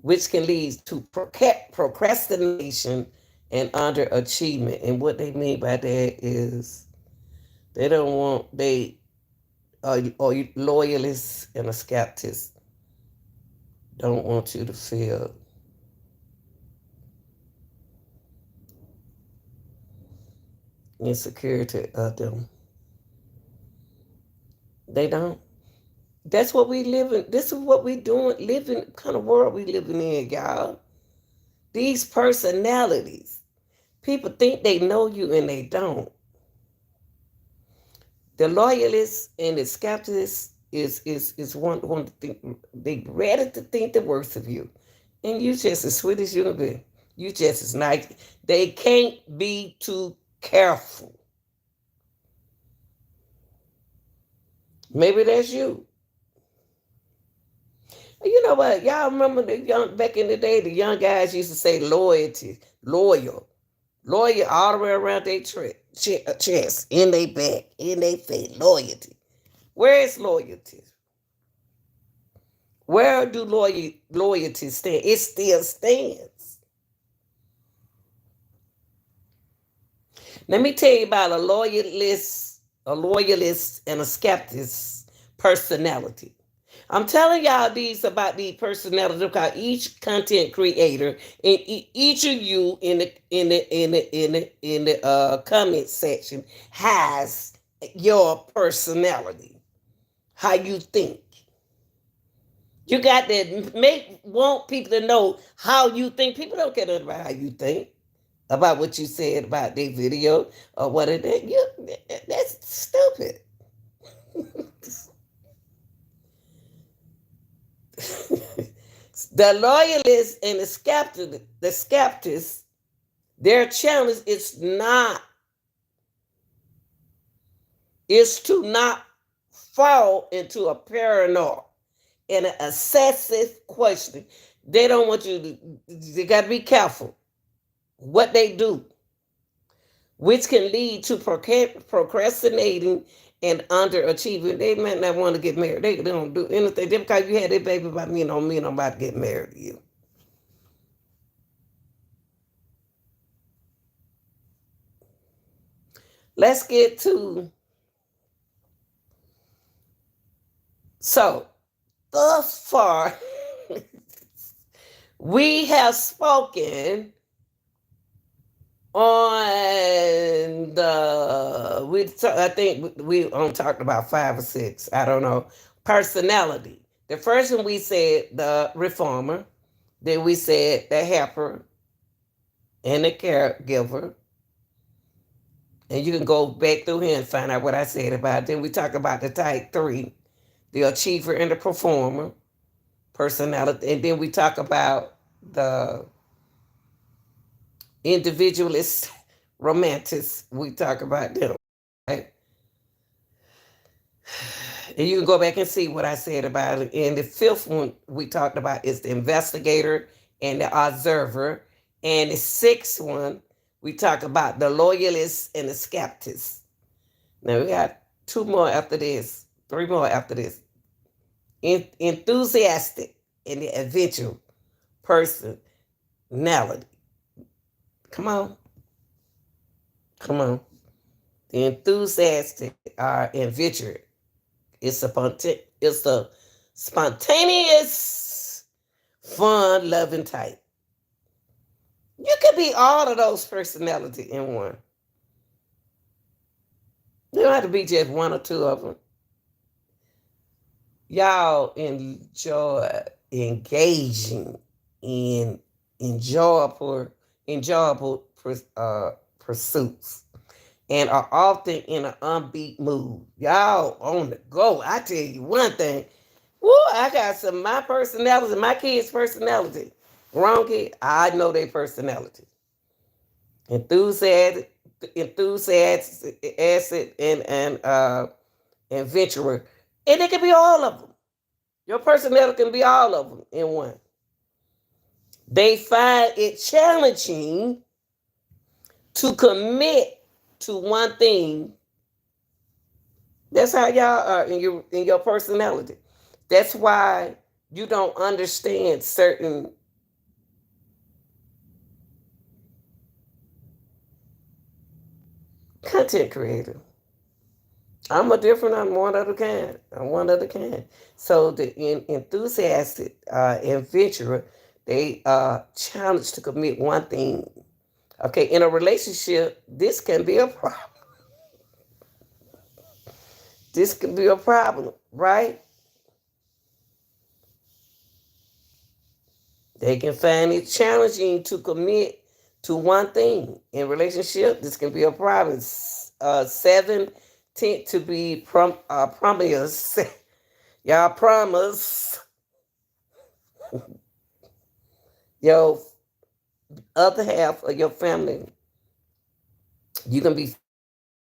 which can lead to procrastination and underachievement. And what they mean by that is they don't want they or loyalists and a skeptics don't want you to feel insecurity of them. They don't. That's what we live in. This is what we doing. Living kind of world we living in, y'all. These personalities. People think they know you and they don't. The loyalists and the skeptics is one to think they ready to think the worst of you. And you just as sweet as you can be. You just as nice. They can't be too careful. Maybe that's you. You know what? Y'all remember the young back in the day, the young guys used to say loyalty, loyal all the way around their chest, in their back, in their face, loyalty. Where is loyalty? Where do loyalty stand? It still stands. Let me tell you about a loyalist and a skeptic's personality. I'm telling y'all these about these personalities because each content creator and each of you in the comment section has your personality, how you think. You got to want people to know how you think. People don't care about how you think, about what you said about their video or what it is. That's stupid. The loyalists and the skeptics, their challenge is to not fall into a paranoia and an excessive questioning. They don't want you to. They got to be careful what they do, which can lead to procrastinating and underachieving. They might not want to get married. They don't do anything. Just because you had that baby by me don't mean I'm about to get married to you. Let's get to so thus far we have spoken on I think we only talked about 5 or 6. I don't know. Personality. The first one we said the reformer. Then we said the helper and the caregiver. And you can go back through here and find out what I said about it. Then we talk about the type 3, the achiever and the performer personality. And then we talk about the individualist romantics. We talk about them. Right? And you can go back and see what I said about it. And the fifth one we talked about is the investigator and the observer. And the sixth one, we talk about the loyalists and the skeptics. Now we got 2 more after this, 3 more after this. Enthusiastic and the adventure personality. Come on. Come on. The enthusiastic are adventure. It's a spontaneous, fun, loving type. You could be all of those personalities in one. You don't have to be just 1 or 2 of them. Y'all enjoy engaging in enjoyable pursuits and are often in an upbeat mood. Y'all on the go. I tell you one thing. Woo, I got some my personality, my kids' personality. Wrong kid, I know their personality. Enthusiastic, acid, and adventurer. And it can be all of them. Your personality can be all of them in one. They find it challenging to commit to one thing. That's how y'all are in your personality. That's why you don't understand certain content creator. I'm one of the kind. I'm one of the kind. So the enthusiastic adventurer, they challenge to commit one thing. Okay, in a relationship, this can be a problem. This can be a problem, right? They can find it challenging to commit to one thing. In relationship, this can be a problem. 7 tend to be promise. Y'all promise your other half of your family. You can be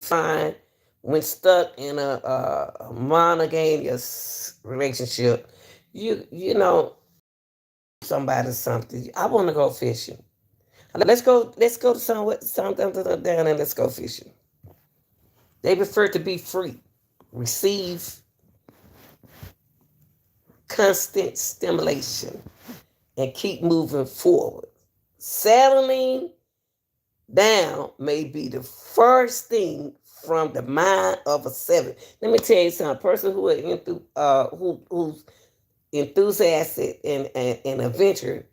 fine when stuck in a monogamous relationship. You know somebody something. I want to go fishing. Let's go to something down and let's go fishing. They prefer to be free, receive constant stimulation, and keep moving forward. Settling down may be the first thing from the mind of a 7. Let me tell you something. A person who's enthusiastic and adventure,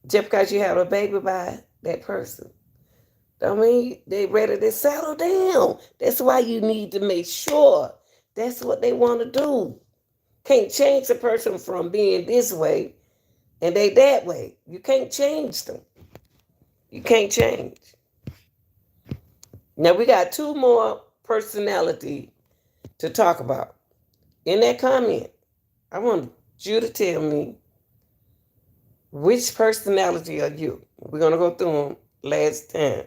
just because you have a baby by that person, don't mean they ready to settle down. That's why you need to make sure that's what they want to do. Can't change a person from being this way and they that way. You can't change them. You can't change. Now we got two more personality to talk about. In that comment, I want you to tell me which personality are you. We're gonna go through them last time.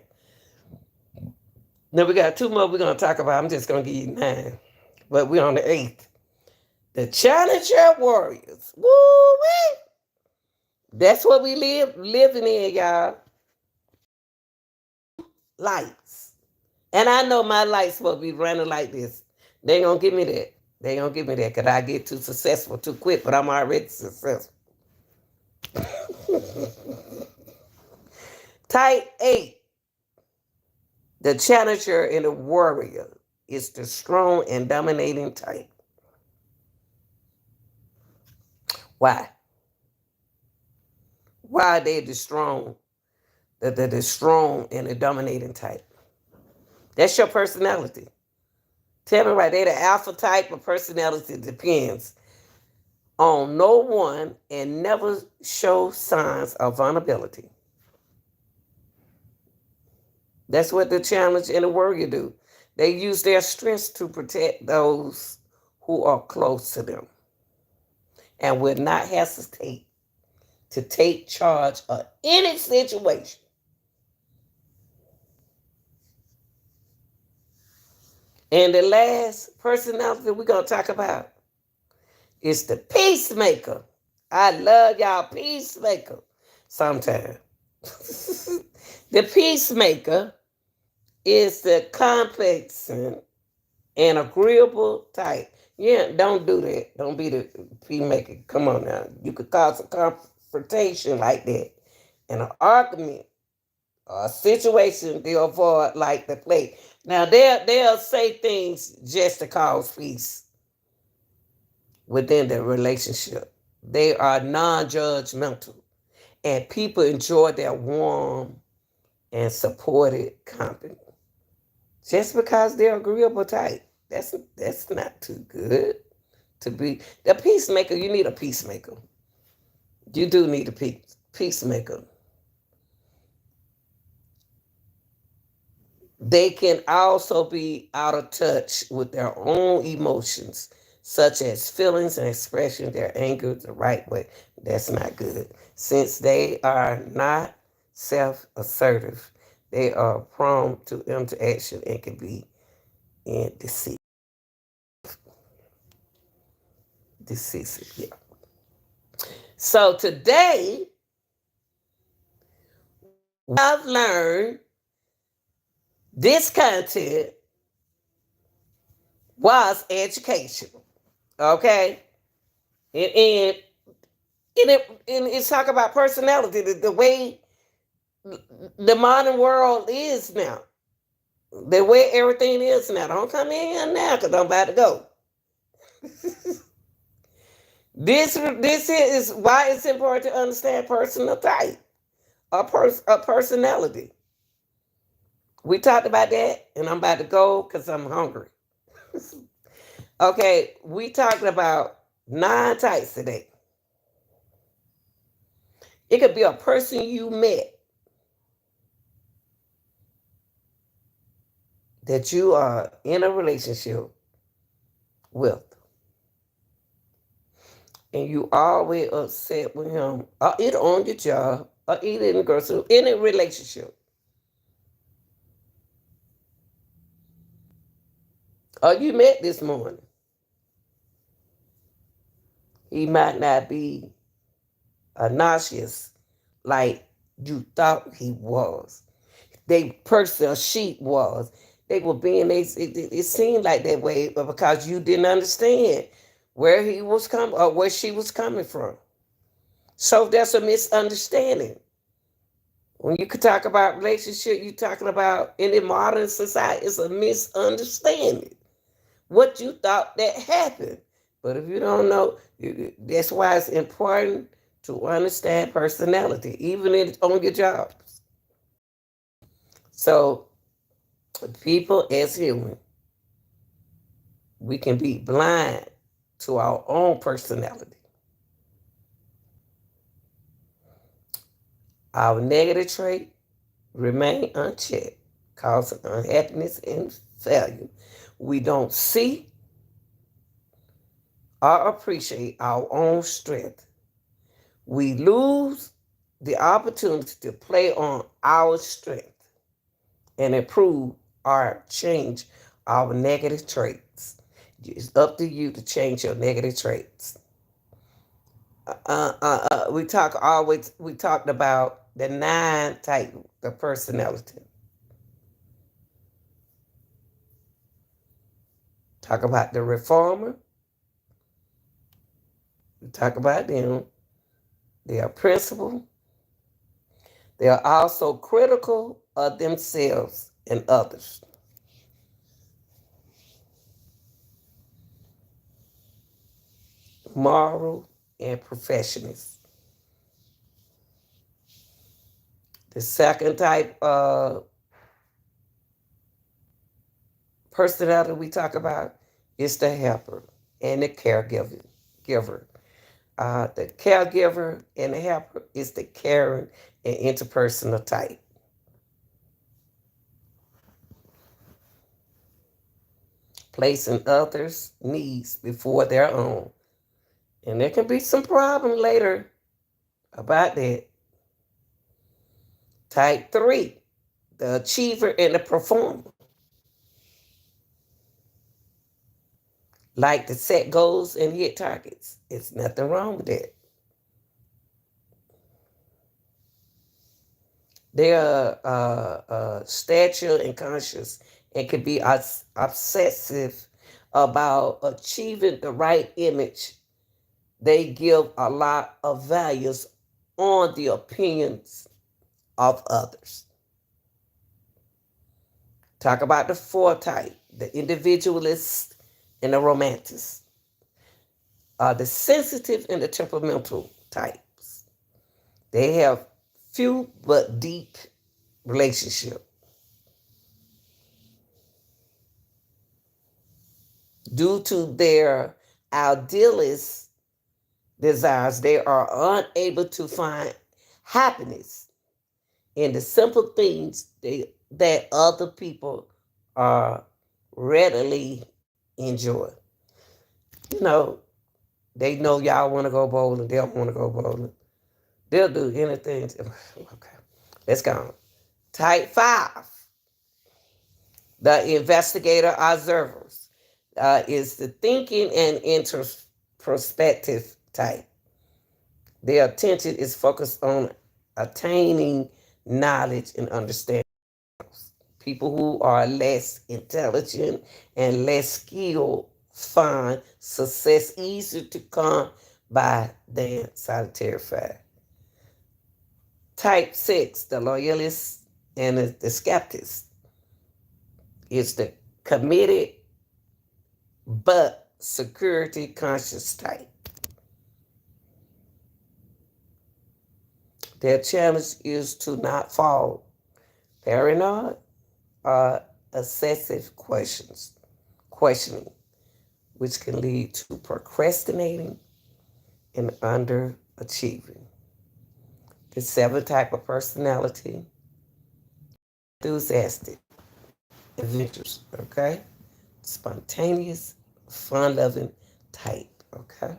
Now we got two more we're gonna talk about. I'm just gonna give you 9, but we're on the 8th. The Challenger Warriors. Woo-wee! That's what we living in, y'all. Lights. And I know my lights will be running like this. They ain't gonna give me that. They ain't gonna give me that because I get too successful too quick, but I'm already successful. Type 8. The Challenger and the Warrior is the strong and dominating type. Why? Why are they the strong? The strong and the dominating type. That's your personality. Tell me right, they're the alpha type of personality depends on no one and never show signs of vulnerability. That's what the challenge and the warrior do. They use their strengths to protect those who are close to them and will not hesitate to take charge of any situation. And the last personality we're going to talk about is the peacemaker. I love y'all peacemaker sometimes. The peacemaker is the complex and agreeable type. Yeah, don't do that. Don't be the peacemaker. Come on now. You could cause a confrontation like that and an argument or a situation they avoid like the plague. Now they'll say things just to cause peace within the relationship. They are non-judgmental and people enjoy their warm and supported company. Just because they're agreeable type, that's not too good to be. The peacemaker, you need a peacemaker. You do need a peacemaker. They can also be out of touch with their own emotions, such as feelings and expressing their anger the right way. That's not good. Since they are not self-assertive, they are prone to interaction and can be indecisive. Decisive, yeah. So today, I've learned this content was education. Okay? And it's talk about personality, the way the modern world is now. The way everything is now. Don't come in here now because I'm about to go. This is why it's important to understand personal type, a personality. We talked about that, and I'm about to go because I'm hungry. Okay, we talked about 9 types today. It could be a person you met that you are in a relationship with, and you always upset with him, or either on your job, or either in the grocery, in a relationship. Or you met this morning. He might not be obnoxious like you thought he was. They person or she was. They were being, it seemed like that way, but because you didn't understand where he was coming or where she was coming from. So there's a misunderstanding. When you could talk about relationship, you talking about in the modern society, it's a misunderstanding. What you thought that happened. But if you don't know, that's why it's important to understand personality, even on your jobs. So people as human, we can be blind to our own personality. Our negative trait remain unchecked, causing unhappiness and failure. We don't see or appreciate our own strength. We lose the opportunity to play on our strength and improve or change our negative traits. It's up to you to change your negative traits. We talked about the 9 type of personality. Talk about the reformer. We talk about them. They are principled. They are also critical of themselves and others. Moral and perfectionist. The second type of personality we talk about is the helper and the caregiver. The caregiver and the helper is the caring and interpersonal type. Placing others' needs before their own. And there can be some problem later about that. Type 3, the achiever and the performer. Like to set goals and hit targets. It's nothing wrong with that. They are stature and conscious and can be obsessive about achieving the right image. They give a lot of values on the opinions of others. Talk about the 4 type, the individualist and the romantic. The sensitive and the temperamental types. They have few but deep relationship. Due to their idealist desires, they are unable to find happiness in the simple things that other people are readily enjoy. You know y'all want to go bowling. They don't want to go bowling. They'll do anything. Okay, let's go. Type 5, the investigator observers, is the thinking and introspective type. Their attention is focused on attaining knowledge and understanding. People who are less intelligent and less skilled find success easier to come by than solitary fire. Type 6, the loyalist and the skeptics, is the committed but security conscious type. Their challenge is to not fall paranoid or excessive questioning, which can lead to procrastinating and underachieving. The 7th type of personality, enthusiastic, adventurous, okay? Spontaneous, fun-loving type, okay?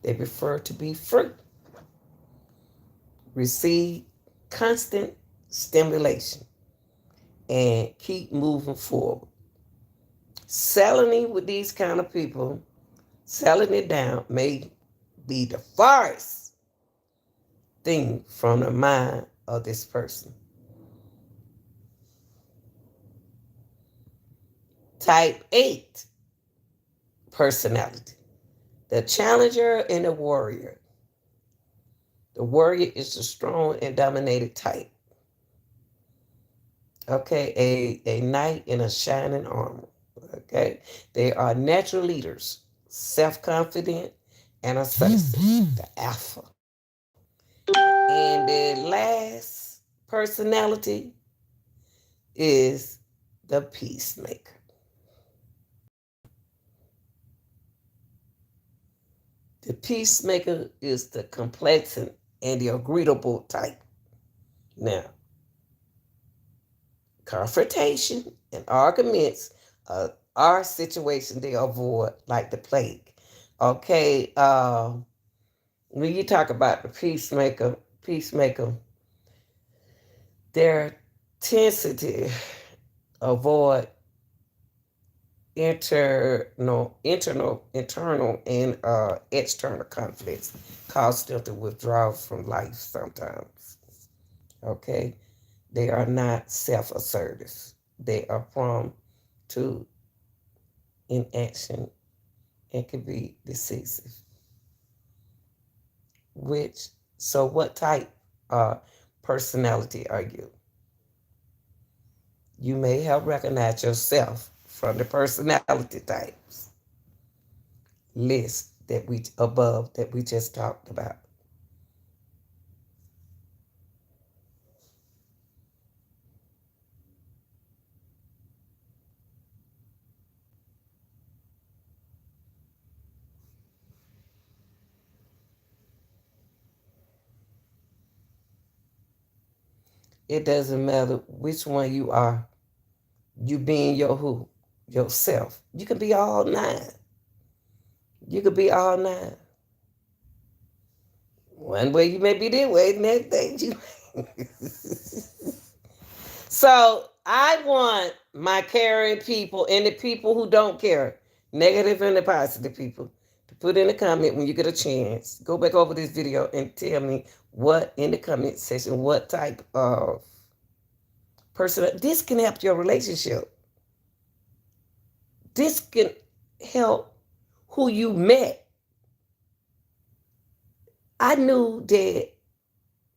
They prefer to be free, receive constant stimulation, and keep moving forward. Selling with these kind of people, selling it down may be the farthest thing from the mind of this person. Type 8 personality, the challenger and the warrior. The warrior is the strong and dominated type. Okay, a knight in a shining armor. Okay, they are natural leaders, self-confident and assertive, the alpha. And the last personality is the peacemaker. The peacemaker is the complacent and the agreeable type. Now, confrontation and arguments are situations they avoid like the plague. Okay, when you talk about the peacemaker, their tendency avoid internal, and external conflicts, cause them to withdraw from life sometimes. Okay, they are not self-assertive. They are prone to inaction and can be decisive. Which, so what type of personality are you? You may have recognized yourself from the personality types list that we just talked about. It doesn't matter which one you are. You being your who? Yourself. You can be all nine. You could be all nine. One way you may be this way, the next day you. So I want my caring people and the people who don't care, negative and the positive people, to put in a comment when you get a chance. Go back over this video and tell me what in the comment section, what type of person. This can help your relationship. This can help who you met. I knew that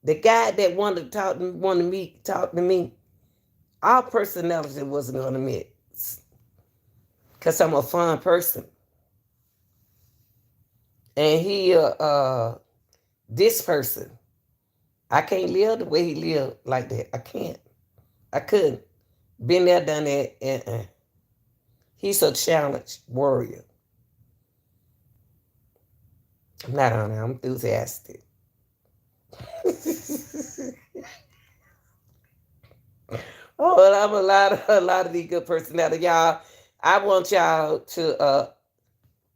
the guy that wanted to me, our personality wasn't gonna mix. Cause I'm a fun person. And this person, I can't live the way he lived like that. I can't. I couldn't. Been there, done that. He's a challenge warrior. I'm not on that. I'm enthusiastic. Oh, well, I'm a lot of these good personality, y'all. I want y'all to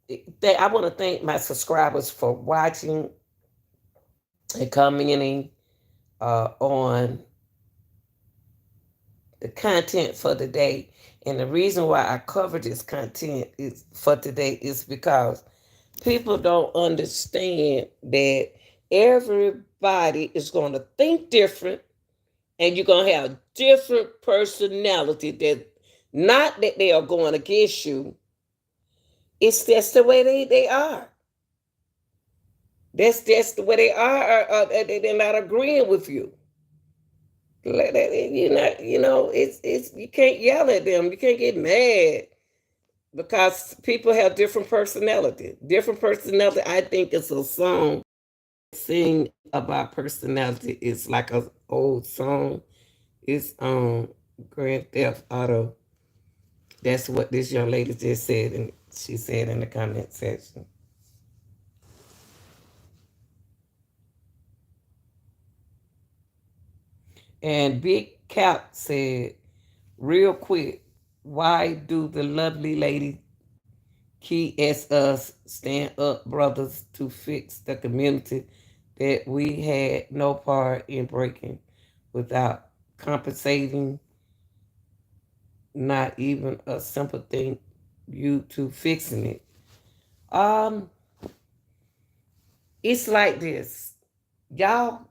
I want to thank my subscribers for watching and commenting on the content for the day. And the reason why I cover this content is for today is because people don't understand that everybody is going to think different and you're going to have different personality, that not that they are going against you. It's just the way they are. That's the way they are. They're not agreeing with you. It's you can't yell at them. You can't get mad because people have different personality. Different personality. I think it's a song. Sing about personality. It's like an old song. It's Grand Theft Auto. That's what this young lady just said, and she said in the comment section. And Big Cap said, real quick, why do the lovely lady key as us stand up brothers to fix the community that we had no part in breaking without compensating, not even a simple thing you to fixing it? Um, it's like this. Y'all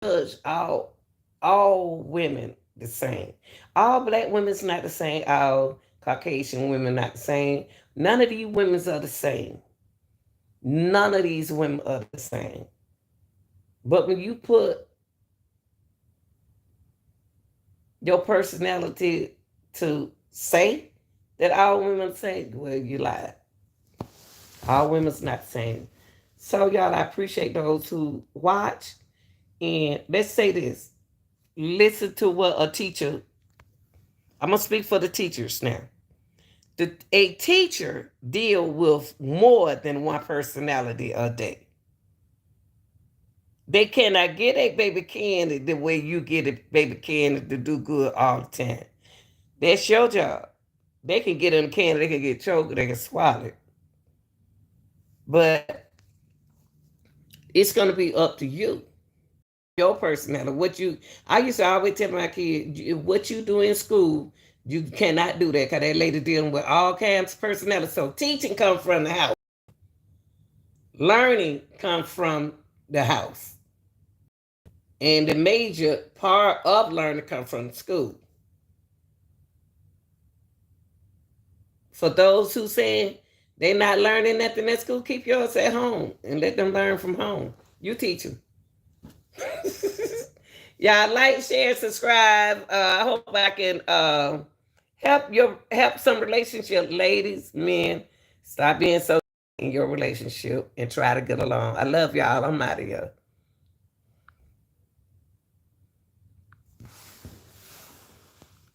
judge all women the same. All black women's not the same. All Caucasian women not the same. None of these women's are the same. None of these women are the same. But when you put your personality to say that all women say, well, you lied. All women's not the same. So, y'all, I appreciate those who watch. And let's say this, listen to what a teacher, I'm going to speak for the teachers now. A teacher deal with more than one personality a day. They cannot get a baby candy the way you get a baby candy to do good all the time. That's your job. They can get in the candy, they can get choked, they can swallow it. But it's going to be up to you. Your personality. I used to always tell my kids, what you do in school, you cannot do that because that lady dealing with all kinds of personality. So teaching comes from the house. Learning comes from the house. And the major part of learning comes from the school. For those who say they're not learning nothing at school, keep yours at home and let them learn from home. You teach them. Y'all like, share, subscribe. I hope I can help some relationship, ladies, men. Stop being so in your relationship and try to get along. I love y'all. I'm out of here.